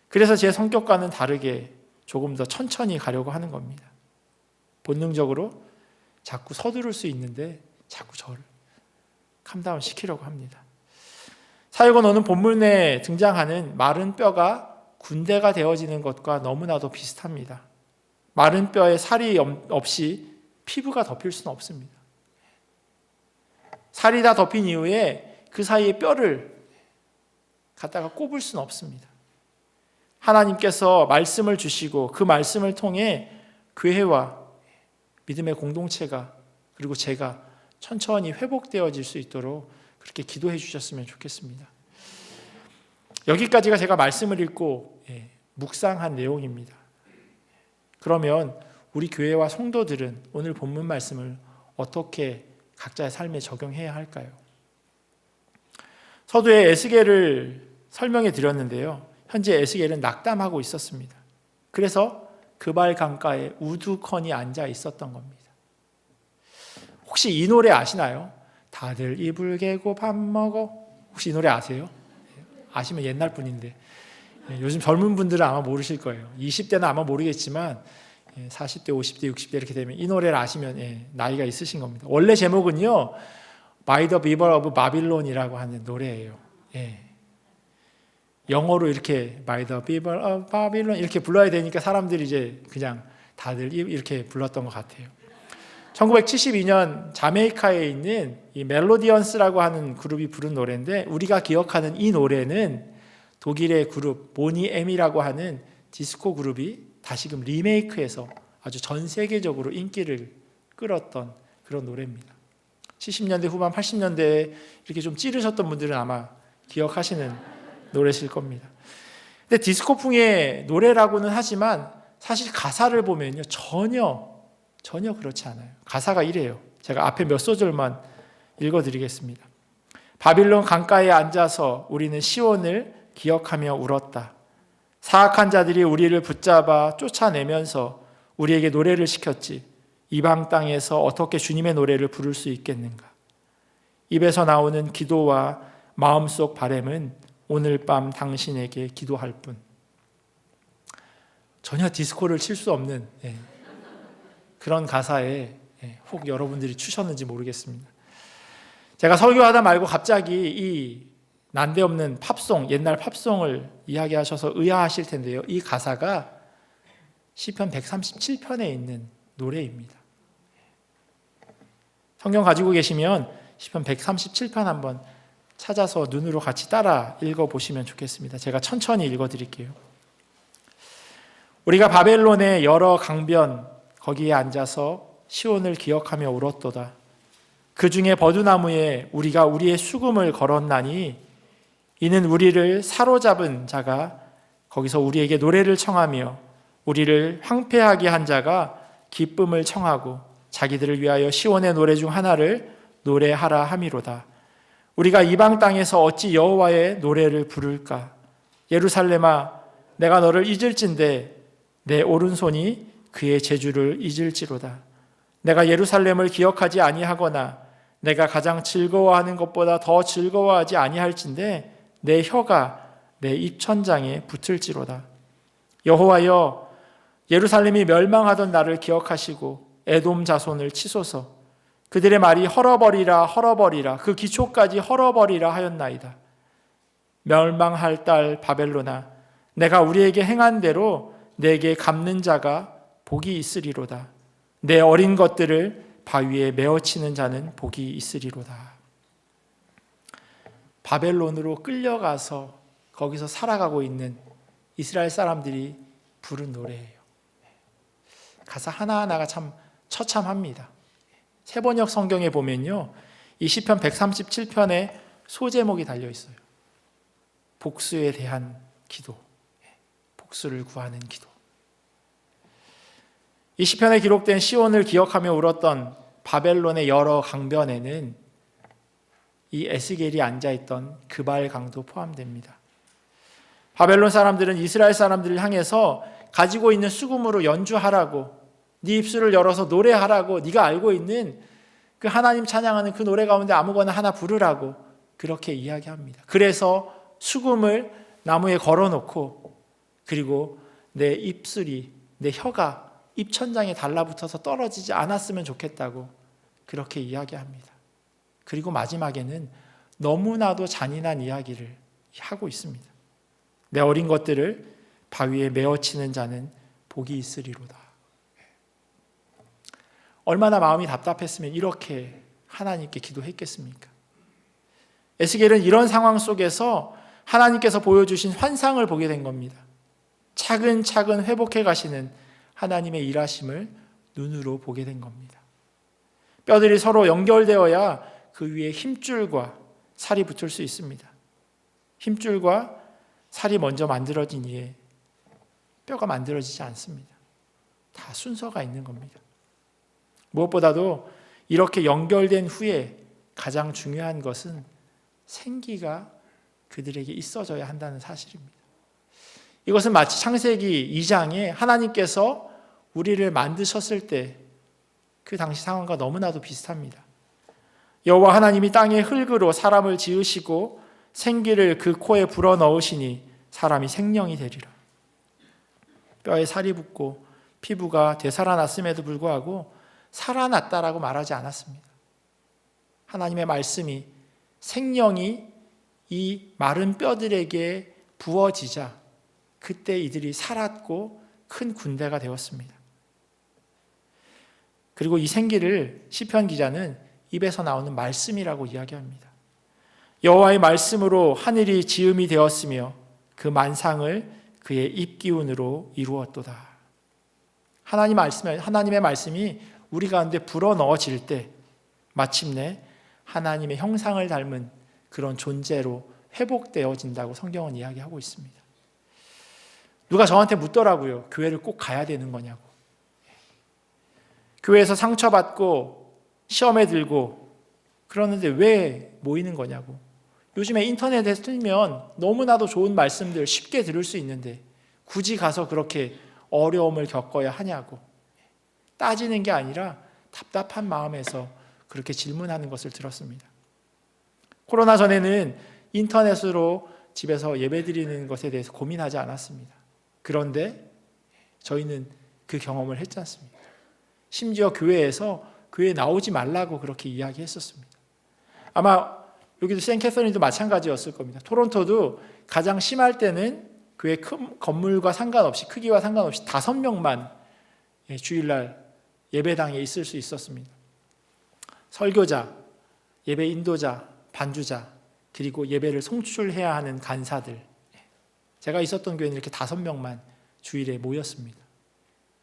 [SPEAKER 1] 그래서 제 성격과는 다르게 조금 더 천천히 가려고 하는 겁니다. 본능적으로 자꾸 서두를 수 있는데 자꾸 저를 캄다운 시키려고 합니다. 사역은 오늘 본문에 등장하는 마른 뼈가 군대가 되어지는 것과 너무나도 비슷합니다. 마른 뼈에 살이 없이 피부가 덮일 수는 없습니다. 살이 다 덮인 이후에 그 사이에 뼈를 갖다가 꼽을 수는 없습니다. 하나님께서 말씀을 주시고 그 말씀을 통해 교회와 믿음의 공동체가 그리고 제가 천천히 회복되어질 수 있도록 그렇게 기도해 주셨으면 좋겠습니다. 여기까지가 제가 말씀을 읽고 묵상한 내용입니다. 그러면 우리 교회와 성도들은 오늘 본문 말씀을 어떻게 각자의 삶에 적용해야 할까요? 서두에 에스겔을 설명해 드렸는데요. 현재 에스겔은 낙담하고 있었습니다. 그래서 그발 강가에 우두커니 앉아 있었던 겁니다. 혹시 이 노래 아시나요? 다들 이불 개고 밥 먹어. 혹시 이 노래 아세요? 아시면 옛날 분인데 요즘 젊은 분들은 아마 모르실 거예요. 20대는 아마 모르겠지만 40대, 50대, 60대 이렇게 되면 이 노래를 아시면 나이가 있으신 겁니다. 원래 제목은요 By the River of Babylon이라고 하는 노래예요. 영어로 이렇게 By the River of Babylon 이렇게 불러야 되니까 사람들이 이제 그냥 다들 이렇게 불렀던 것 같아요. 1972년 자메이카에 있는 이 멜로디언스라고 하는 그룹이 부른 노래인데 우리가 기억하는 이 노래는 독일의 그룹 보니 M이라고 하는 디스코 그룹이 다시금 리메이크해서 아주 전 세계적으로 인기를 끌었던 그런 노래입니다. 70년대 후반 80년대에 이렇게 좀 찌르셨던 분들은 아마 기억하시는 노래실 겁니다. 근데 디스코풍의 노래라고는 하지만 사실 가사를 보면요 전혀 그렇지 않아요. 가사가 이래요. 제가 앞에 몇 소절만 읽어드리겠습니다. 바빌론 강가에 앉아서 우리는 시온을 기억하며 울었다. 사악한 자들이 우리를 붙잡아 쫓아내면서 우리에게 노래를 시켰지. 이방 땅에서 어떻게 주님의 노래를 부를 수 있겠는가. 입에서 나오는 기도와 마음속 바람은 오늘 밤 당신에게 기도할 뿐. 전혀 디스코를 칠 수 없는 그런 가사에 혹 여러분들이 추셨는지 모르겠습니다. 제가 설교하다 말고 갑자기 이 난데없는 팝송, 옛날 팝송을 이야기하셔서 의아하실 텐데요. 이 가사가 시편 137편에 있는 노래입니다. 성경 가지고 계시면 시편 137편 한번 찾아서 눈으로 같이 따라 읽어보시면 좋겠습니다. 제가 천천히 읽어드릴게요. 우리가 바벨론의 여러 강변 거기에 앉아서 시온을 기억하며 울었도다. 그 중에 버드나무에 우리가 우리의 수금을 걸었나니 이는 우리를 사로잡은 자가 거기서 우리에게 노래를 청하며 우리를 황폐하게 한 자가 기쁨을 청하고 자기들을 위하여 시온의 노래 중 하나를 노래하라 함이로다. 우리가 이방 땅에서 어찌 여호와의 노래를 부를까? 예루살렘아, 내가 너를 잊을진대 내 오른손이 그의 제주를 잊을지로다. 내가 예루살렘을 기억하지 아니하거나 내가 가장 즐거워하는 것보다 더 즐거워하지 아니할진대 내 혀가 내 입천장에 붙을지로다. 여호와여, 예루살렘이 멸망하던 날을 기억하시고 에돔 자손을 치소서. 그들의 말이 헐어버리라 헐어버리라 그 기초까지 헐어버리라 하였나이다. 멸망할 딸 바벨로나, 내가 우리에게 행한 대로 내게 갚는 자가 복이 있으리로다. 내 어린 것들을 바위에 메어치는 자는 복이 있으리로다. 바벨론으로 끌려가서 거기서 살아가고 있는 이스라엘 사람들이 부른 노래예요. 가사 하나하나가 참 처참합니다. 세번역 성경에 보면요, 이 시편 137편에 소제목이 달려 있어요. 복수에 대한 기도, 복수를 구하는 기도. 이 시편에 기록된 시온을 기억하며 울었던 바벨론의 여러 강변에는 이 에스겔이 앉아있던 그발 강도 포함됩니다. 바벨론 사람들은 이스라엘 사람들을 향해서 가지고 있는 수금으로 연주하라고, 네 입술을 열어서 노래하라고, 네가 알고 있는 그 하나님 찬양하는 그 노래 가운데 아무거나 하나 부르라고 그렇게 이야기합니다. 그래서 수금을 나무에 걸어놓고, 그리고 내 입술이, 내 혀가 입천장에 달라붙어서 떨어지지 않았으면 좋겠다고 그렇게 이야기합니다. 그리고 마지막에는 너무나도 잔인한 이야기를 하고 있습니다. 내 어린 것들을 바위에 메어치는 자는 복이 있으리로다. 얼마나 마음이 답답했으면 이렇게 하나님께 기도했겠습니까? 에스겔은 이런 상황 속에서 하나님께서 보여주신 환상을 보게 된 겁니다. 차근차근 회복해 가시는 하나님의 일하심을 눈으로 보게 된 겁니다. 뼈들이 서로 연결되어야 그 위에 힘줄과 살이 붙을 수 있습니다. 힘줄과 살이 먼저 만들어진 이에 뼈가 만들어지지 않습니다. 다 순서가 있는 겁니다. 무엇보다도 이렇게 연결된 후에 가장 중요한 것은 생기가 그들에게 있어져야 한다는 사실입니다. 이것은 마치 창세기 2장에 하나님께서 우리를 만드셨을 때 그 당시 상황과 너무나도 비슷합니다. 여호와 하나님이 땅의 흙으로 사람을 지으시고 생기를 그 코에 불어넣으시니 사람이 생명이 되리라. 뼈에 살이 붙고 피부가 되살아났음에도 불구하고 살아났다라고 말하지 않았습니다. 하나님의 말씀이, 생명이 이 마른 뼈들에게 부어지자 그때 이들이 살았고 큰 군대가 되었습니다. 그리고 이 생기를 시편 기자는 입에서 나오는 말씀이라고 이야기합니다. 여호와의 말씀으로 하늘이 지음이 되었으며 그 만상을 그의 입기운으로 이루었도다. 하나님의 말씀이 우리 가운데 불어넣어질 때 마침내 하나님의 형상을 닮은 그런 존재로 회복되어진다고 성경은 이야기하고 있습니다. 누가 저한테 묻더라고요. 교회를 꼭 가야 되는 거냐고. 교회에서 상처받고 시험에 들고 그러는데 왜 모이는 거냐고. 요즘에 인터넷에 틀면 너무나도 좋은 말씀들 쉽게 들을 수 있는데 굳이 가서 그렇게 어려움을 겪어야 하냐고. 따지는 게 아니라 답답한 마음에서 그렇게 질문하는 것을 들었습니다. 코로나 전에는 인터넷으로 집에서 예배드리는 것에 대해서 고민하지 않았습니다. 그런데 저희는 그 경험을 했지 않습니까? 심지어 교회에서 교회에 나오지 말라고 그렇게 이야기했었습니다. 아마 여기도 생캐서린도 마찬가지였을 겁니다. 토론토도 가장 심할 때는 교회 큰 건물과 상관없이, 크기와 상관없이 5명만 주일날 예배당에 있을 수 있었습니다. 설교자, 예배 인도자, 반주자, 그리고 예배를 송출해야 하는 간사들. 제가 있었던 교회는 이렇게 5명만 주일에 모였습니다.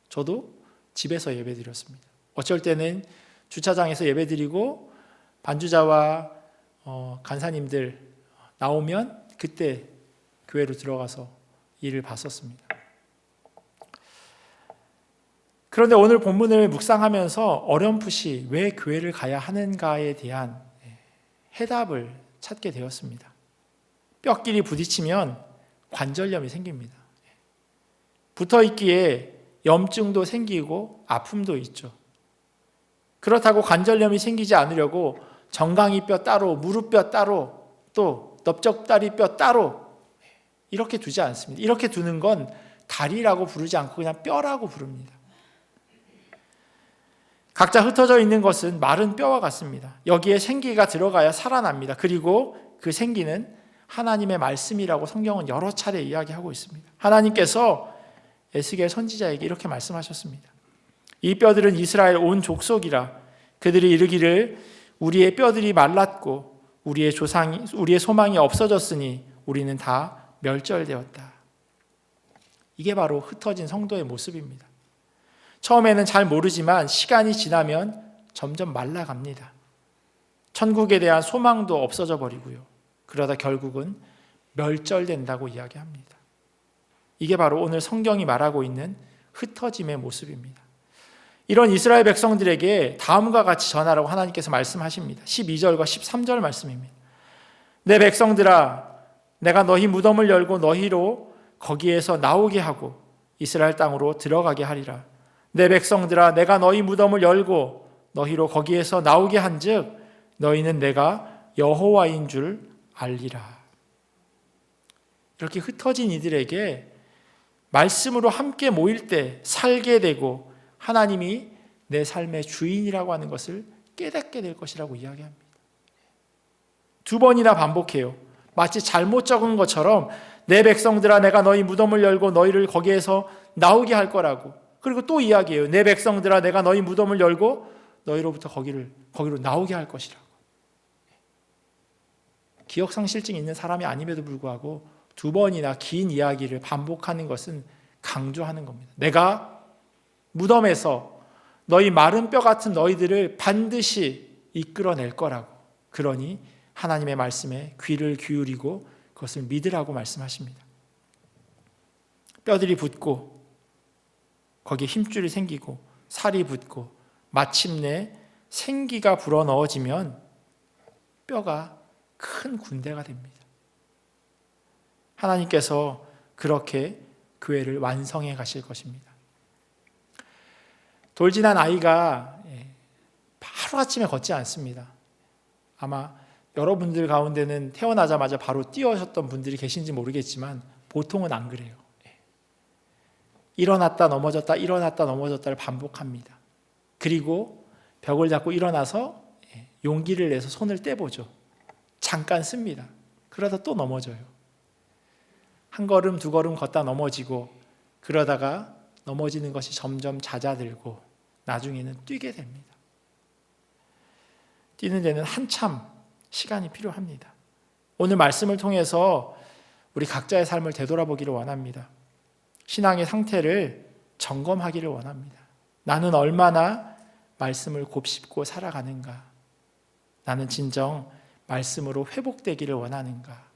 [SPEAKER 1] 저도 집에서 예배드렸습니다. 어쩔 때는 주차장에서 예배드리고 반주자와 간사님들 나오면 그때 교회로 들어가서 일을 봤었습니다. 그런데 오늘 본문을 묵상하면서 어렴풋이 왜 교회를 가야 하는가에 대한 해답을 찾게 되었습니다. 뼈끼리 부딪히면 관절염이 생깁니다. 붙어있기에 염증도 생기고 아픔도 있죠. 그렇다고 관절염이 생기지 않으려고 정강이 뼈 따로, 무릎뼈 따로, 또 넓적다리 뼈 따로 이렇게 두지 않습니다. 이렇게 두는 건 다리라고 부르지 않고 그냥 뼈라고 부릅니다. 각자 흩어져 있는 것은 마른 뼈와 같습니다. 여기에 생기가 들어가야 살아납니다. 그리고 그 생기는 하나님의 말씀이라고 성경은 여러 차례 이야기하고 있습니다. 하나님께서 에스겔 선지자에게 이렇게 말씀하셨습니다. 이 뼈들은 이스라엘 온 족속이라. 그들이 이르기를 우리의 뼈들이 말랐고 우리의 소망이 없어졌으니 우리는 다 멸절되었다. 이게 바로 흩어진 성도의 모습입니다. 처음에는 잘 모르지만 시간이 지나면 점점 말라갑니다. 천국에 대한 소망도 없어져 버리고요. 그러다 결국은 멸절된다고 이야기합니다. 이게 바로 오늘 성경이 말하고 있는 흩어짐의 모습입니다. 이런 이스라엘 백성들에게 다음과 같이 전하라고 하나님께서 말씀하십니다. 12절과 13절 말씀입니다. 내 백성들아, 내가 너희 무덤을 열고 너희로 거기에서 나오게 하고 이스라엘 땅으로 들어가게 하리라. 내 백성들아, 내가 너희 무덤을 열고 너희로 거기에서 나오게 한즉 너희는 내가 여호와인 줄 알리라. 이렇게 흩어진 이들에게 말씀으로 함께 모일 때 살게 되고 하나님이 내 삶의 주인이라고 하는 것을 깨닫게 될 것이라고 이야기합니다. 2번이나 반복해요. 마치 잘못 적은 것처럼 내 백성들아, 내가 너희 무덤을 열고 너희를 거기에서 나오게 할 거라고. 그리고 또 이야기해요. 내 백성들아, 내가 너희 무덤을 열고 너희로부터 거기로 나오게 할 것이라고. 기억상실증이 있는 사람이 아님에도 불구하고 2번이나 긴 이야기를 반복하는 것은 강조하는 겁니다. 내가 무덤에서 너희 마른 뼈 같은 너희들을 반드시 이끌어낼 거라고. 그러니 하나님의 말씀에 귀를 기울이고 그것을 믿으라고 말씀하십니다. 뼈들이 붙고 거기에 힘줄이 생기고 살이 붙고 마침내 생기가 불어넣어지면 뼈가 큰 군대가 됩니다. 하나님께서 그렇게 교회를 완성해 가실 것입니다. 돌진한 아이가 하루아침에 걷지 않습니다. 아마 여러분들 가운데는 태어나자마자 바로 뛰어오셨던 분들이 계신지 모르겠지만 보통은 안 그래요. 일어났다 넘어졌다 일어났다 넘어졌다를 반복합니다. 그리고 벽을 잡고 일어나서 용기를 내서 손을 떼보죠. 잠깐 씁니다. 그러다 또 넘어져요. 한 걸음 두 걸음 걷다 넘어지고 그러다가 넘어지는 것이 점점 잦아들고 나중에는 뛰게 됩니다. 뛰는 데는 한참 시간이 필요합니다. 오늘 말씀을 통해서 우리 각자의 삶을 되돌아보기를 원합니다. 신앙의 상태를 점검하기를 원합니다. 나는 얼마나 말씀을 곱씹고 살아가는가? 나는 진정 말씀으로 회복되기를 원하는가?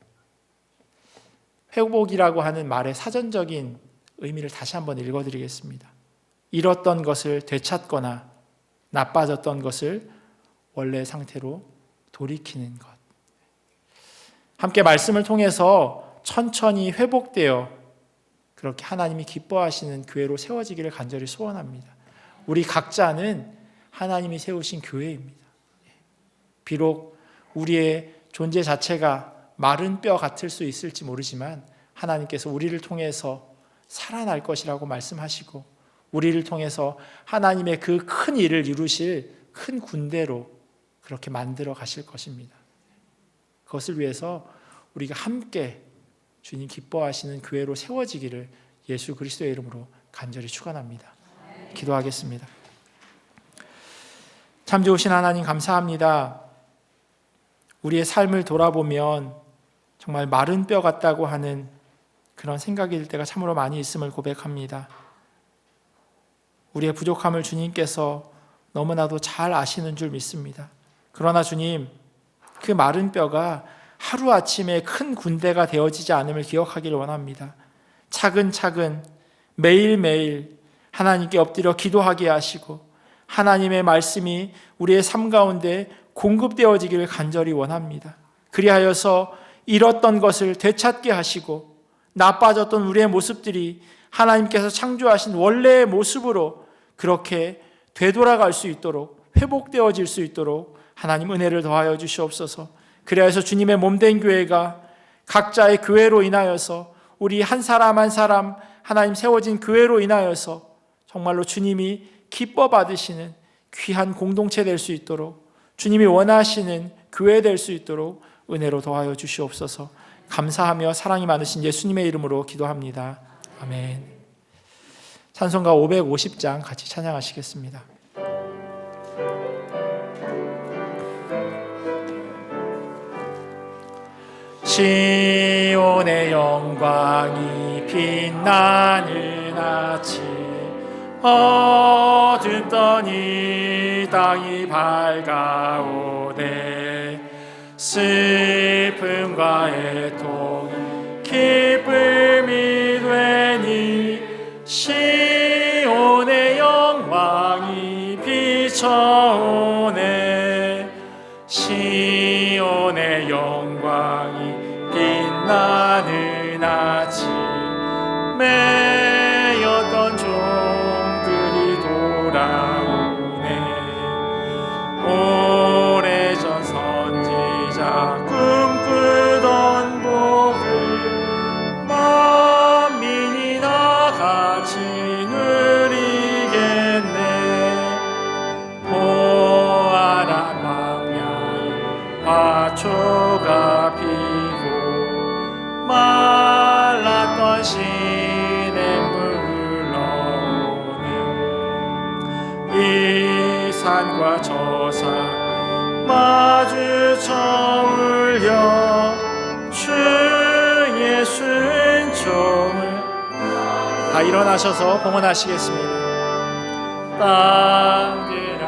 [SPEAKER 1] 회복이라고 하는 말의 사전적인 의미를 다시 한번 읽어드리겠습니다. 잃었던 것을 되찾거나 나빠졌던 것을 원래 상태로 돌이키는 것. 함께 말씀을 통해서 천천히 회복되어 그렇게 하나님이 기뻐하시는 교회로 세워지기를 간절히 소원합니다. 우리 각자는 하나님이 세우신 교회입니다. 비록 우리의 존재 자체가 마른 뼈 같을 수 있을지 모르지만 하나님께서 우리를 통해서 살아날 것이라고 말씀하시고 우리를 통해서 하나님의 그 큰 일을 이루실 큰 군대로 그렇게 만들어 가실 것입니다. 그것을 위해서 우리가 함께 주님 기뻐하시는 교회로 세워지기를 예수 그리스도의 이름으로 간절히 축원합니다. 기도하겠습니다. 참 좋으신 하나님 감사합니다. 우리의 삶을 돌아보면 정말 마른 뼈 같다고 하는 그런 생각이 들 때가 참으로 많이 있음을 고백합니다. 우리의 부족함을 주님께서 너무나도 잘 아시는 줄 믿습니다. 그러나 주님, 그 마른 뼈가 하루아침에 큰 군대가 되어지지 않음을 기억하기를 원합니다. 차근차근 매일매일 하나님께 엎드려 기도하게 하시고 하나님의 말씀이 우리의 삶 가운데 공급되어지기를 간절히 원합니다. 그리하여서 잃었던 것을 되찾게 하시고 나빠졌던 우리의 모습들이 하나님께서 창조하신 원래의 모습으로 그렇게 되돌아갈 수 있도록 회복되어질 수 있도록 하나님 은혜를 더하여 주시옵소서. 그래서 주님의 몸된 교회가 각자의 교회로 인하여서 우리 한 사람 한 사람 하나님 세워진 교회로 인하여서 정말로 주님이 기뻐 받으시는 귀한 공동체 될 수 있도록 주님이 원하시는 교회 될 수 있도록 은혜로 더하여 주시옵소서. 감사하며 사랑이 많으신 예수님의 이름으로 기도합니다. 아멘. 찬송가 550장 같이 찬양하시겠습니다. 시온의 영광이 빛나는 아침 어둡던 이 땅이 밝아오네 슬픔과 애통이 기쁨이 되니 시온의 영광이 비춰오네 시온의 영광이 빛나는 아침 매였던 종들이 돌아오네 오래전 선지자 꿈꾸던 복을 만민이 다같이 누리겠네 보아라 광야에 화초가 피고 말랐던 시냇물 흘러오네 이 산과 저 산 마주쳐 울려 주 예수 은총을 다 일어나셔서 봉헌하시겠습니다. 땅들아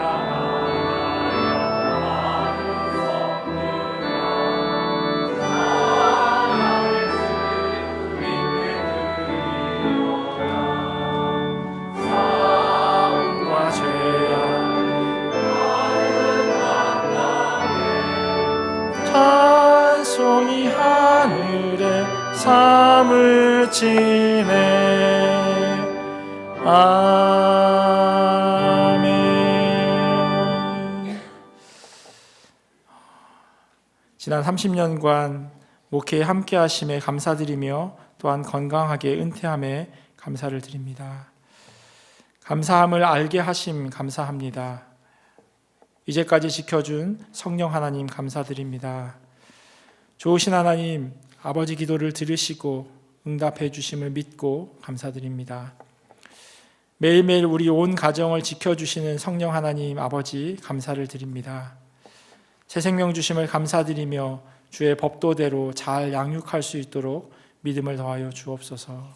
[SPEAKER 1] 찬송이 하늘에 사무치네 아멘. 지난 30년간 목회에 함께 하심에 감사드리며 또한 건강하게 은퇴함에 감사를 드립니다. 감사함을 알게 하심 감사합니다. 이제까지 지켜준 성령 하나님 감사드립니다. 좋으신 하나님, 아버지 기도를 들으시고 응답해 주심을 믿고 감사드립니다. 매일매일 우리 온 가정을 지켜주시는 성령 하나님 아버지 감사를 드립니다. 새 생명 주심을 감사드리며 주의 법도대로 잘 양육할 수 있도록 믿음을 더하여 주옵소서.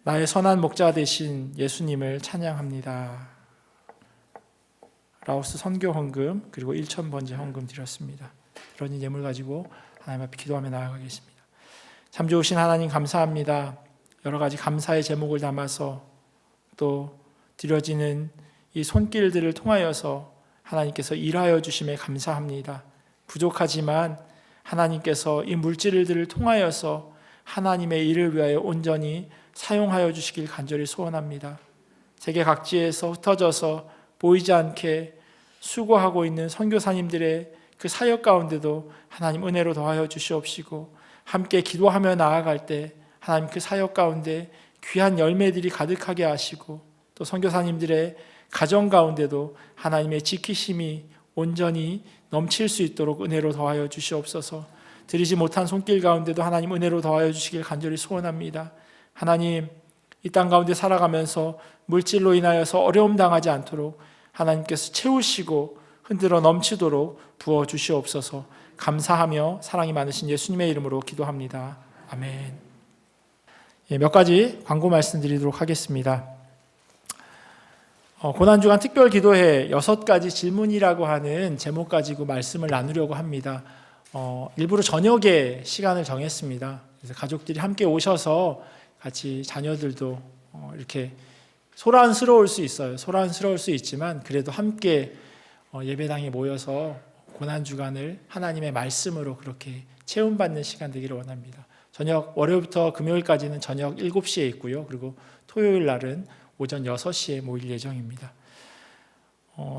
[SPEAKER 1] 나의 선한 목자 되신 예수님을 찬양합니다. 라오스 선교 헌금 그리고 1,000번째 헌금 드렸습니다. 그런 예물 가지고 하나님 앞에 기도하며 나아가겠습니다. 참 좋으신 하나님 감사합니다. 여러 가지 감사의 제목을 담아서 또 드려지는 이 손길들을 통하여서 하나님께서 일하여 주심에 감사합니다. 부족하지만 하나님께서 이 물질들을 통하여서 하나님의 일을 위하여 온전히 사용하여 주시길 간절히 소원합니다. 세계 각지에서 흩어져서 보이지 않게 수고하고 있는 선교사님들의 그 사역 가운데도 하나님 은혜로 더하여 주시옵시고, 함께 기도하며 나아갈 때 하나님 그 사역 가운데 귀한 열매들이 가득하게 하시고, 또 선교사님들의 가정 가운데도 하나님의 지키심이 온전히 넘칠 수 있도록 은혜로 더하여 주시옵소서. 드리지 못한 손길 가운데도 하나님 은혜로 더하여 주시길 간절히 소원합니다. 하나님, 이 땅 가운데 살아가면서 물질로 인하여서 어려움 당하지 않도록 하나님께서 채우시고 흔들어 넘치도록 부어 주시옵소서. 감사하며 사랑이 많으신 예수님의 이름으로 기도합니다. 아멘. 몇 가지 광고 말씀드리도록 하겠습니다. 고난주간 특별기도회 6가지 질문이라고 하는 제목 가지고 말씀을 나누려고 합니다. 일부러 저녁에 시간을 정했습니다. 그래서 가족들이 함께 오셔서 같이 자녀들도 이렇게 소란스러울 수 있어요. 소란스러울 수 있지만 그래도 함께 예배당에 모여서 고난주간을 하나님의 말씀으로 그렇게 체험받는 시간 되기를 원합니다. 저녁 월요일부터 금요일까지는 저녁 7시에 있고요. 그리고 토요일 날은 오전 6시에 모일 예정입니다.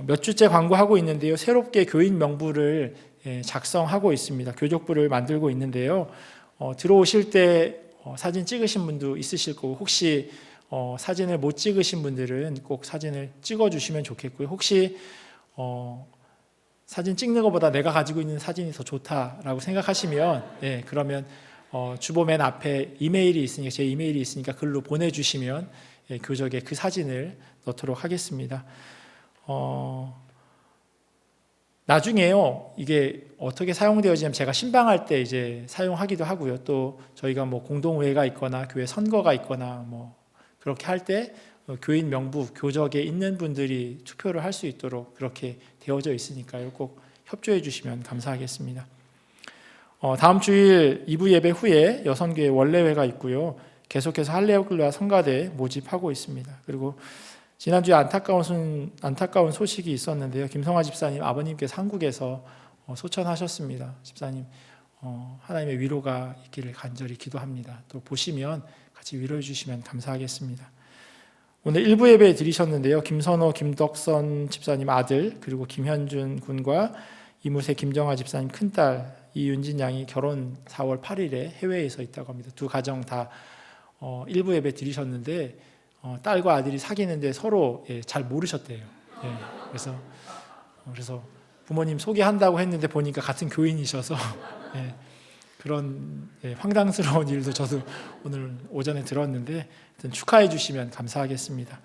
[SPEAKER 1] 몇 주째 광고하고 있는데요. 새롭게 교인 명부를 작성하고 있습니다. 교족부를 만들고 있는데요. 들어오실 때 사진 찍으신 분도 있으실 거고, 혹시 사진을 못 찍으신 분들은 꼭 사진을 찍어주시면 좋겠고요. 혹시 사진 찍는 것보다 내가 가지고 있는 사진이 더 좋다라고 생각하시면 그러면 주보 맨 앞에 이메일이 있으니까, 제 이메일이 있으니까 글로 보내주시면 교적에 그 사진을 넣도록 하겠습니다. 나중에요, 이게 어떻게 사용되어지냐면 제가 신방할 때 이제 사용하기도 하고요. 또 저희가 뭐 공동회가 있거나 교회 선거가 있거나 뭐 그렇게 할 때 교인 명부, 교적에 있는 분들이 투표를 할 수 있도록 그렇게 되어져 있으니까요. 꼭 협조해 주시면 감사하겠습니다. 다음 주일 2부 예배 후에 여선교회 원래회가 있고요. 계속해서 할례우클로와 성가대 모집하고 있습니다. 그리고 지난주에 안타까운 소식이 있었는데요. 김성화 집사님 아버님께서 한국에서 소천하셨습니다. 집사님 하나님의 위로가 있기를 간절히 기도합니다. 또 보시면 같이 위로해 주시면 감사하겠습니다. 오늘 1부 예배 드리셨는데요. 김선호, 김덕선 집사님 아들, 그리고 김현준 군과 이무새 김정아 집사님 큰딸 이윤진 양이 결혼 4월 8일에 해외에서 있다고 합니다. 두 가정 다 1부 예배 드리셨는데 딸과 아들이 사귀는데 서로 잘 모르셨대요. 그래서 부모님 소개한다고 했는데 보니까 같은 교인이셔서 그런 황당스러운 일도 저도 오늘 오전에 들었는데 축하해 주시면 감사하겠습니다.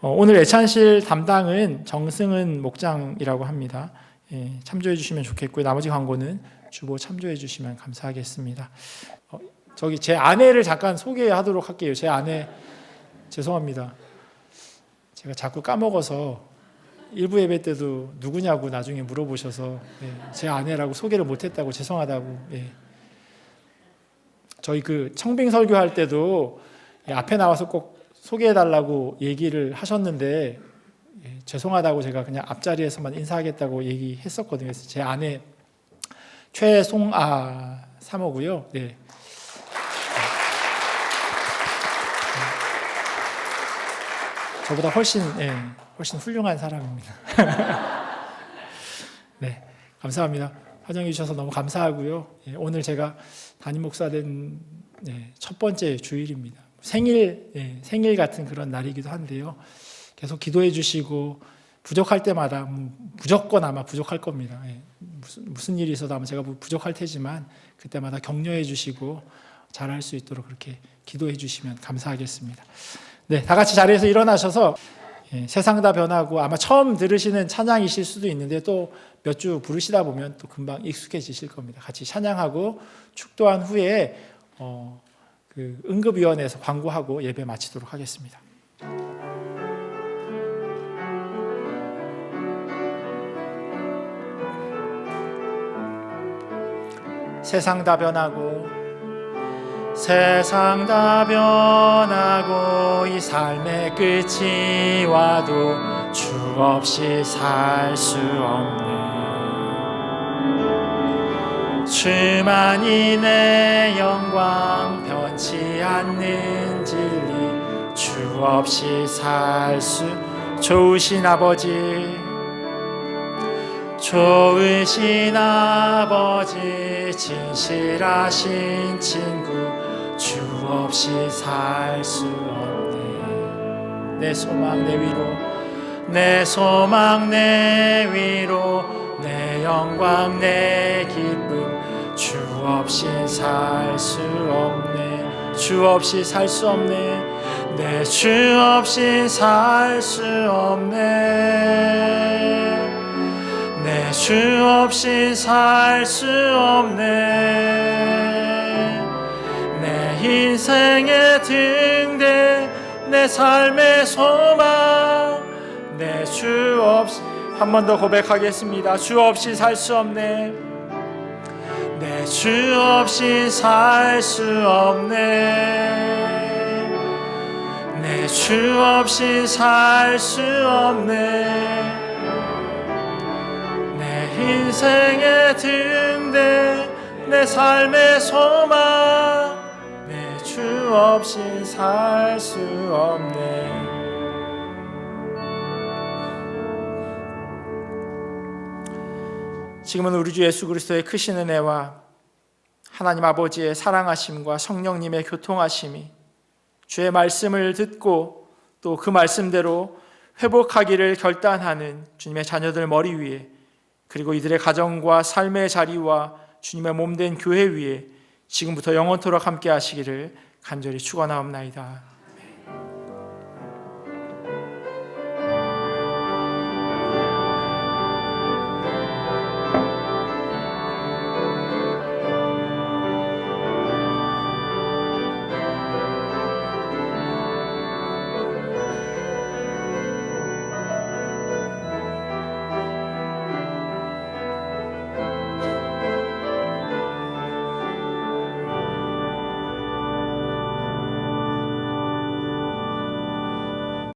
[SPEAKER 1] 오늘 애찬실 담당은 정승은 목장이라고 합니다. 참조해 주시면 좋겠고요. 나머지 광고는 주보 참조해 주시면 감사하겠습니다. 저기 제 아내를 잠깐 소개하도록 할게요. 제 아내, 죄송합니다. 제가 자꾸 까먹어서 1부 예배 때도 누구냐고 나중에 물어보셔서 제 아내라고 소개를 못했다고 죄송하다고. 저희 그 청빙 설교할 때도 앞에 나와서 꼭 소개해달라고 얘기를 하셨는데 죄송하다고 제가 그냥 앞자리에서만 인사하겠다고 얘기했었거든요. 그래서 제 아내 최송아 사모고요. 저보다 훨씬 훌륭한 사람입니다. 네, 감사합니다. 화정해 주셔서 너무 감사하고요. 오늘 제가 담임 목사 된 첫 번째 주일입니다. 생일 같은 그런 날이기도 한데요. 계속 기도해 주시고 부족할 때마다 무조건 아마 부족할 겁니다. 무슨 일이 있어도 아마 제가 부족할 테지만 그때마다 격려해 주시고 잘할 수 있도록 그렇게 기도해 주시면 감사하겠습니다. 네, 다 같이 자리에서 일어나셔서 세상 다 변하고, 아마 처음 들으시는 찬양이실 수도 있는데 또 몇 주 부르시다 보면 또 금방 익숙해지실 겁니다. 같이 찬양하고 축도한 후에 그 응급위원회에서 광고하고 예배 마치도록 하겠습니다. 세상 다 변하고 이 삶의 끝이 와도 주 없이 살 수 없네. 주만이 내 영광, 변치 않는 진리, 주 없이 살 수 좋으신 아버지, 좋으신 아버지 진실하신 친구 주 없이 살 수 없네. 내 소망 내 위로 내 소망 내 위로 내 영광 내 기쁨 주 없이 살 수 없네. 주 없이 살 수 없네. 내 주 없이 살 수 없네. 내 주 없이 살 수 없네. 내 인생의 등대 내 삶의 소망 내 주 없이 한 번 더 고백하겠습니다. 주 없이 살 수 없네. 내 주 없이 살 수 없네. 내 주 없이 살 수 없네. 내 인생의 등대 내 삶의 소망 내 주 없이 살 수 없네. 지금은 우리 주 예수 그리스도의 크신 은혜와 하나님 아버지의 사랑하심과 성령님의 교통하심이 주의 말씀을 듣고 또 그 말씀대로 회복하기를 결단하는 주님의 자녀들 머리 위에 그리고 이들의 가정과 삶의 자리와 주님의 몸된 교회 위에 지금부터 영원토록 함께 하시기를 간절히 축원하옵나이다.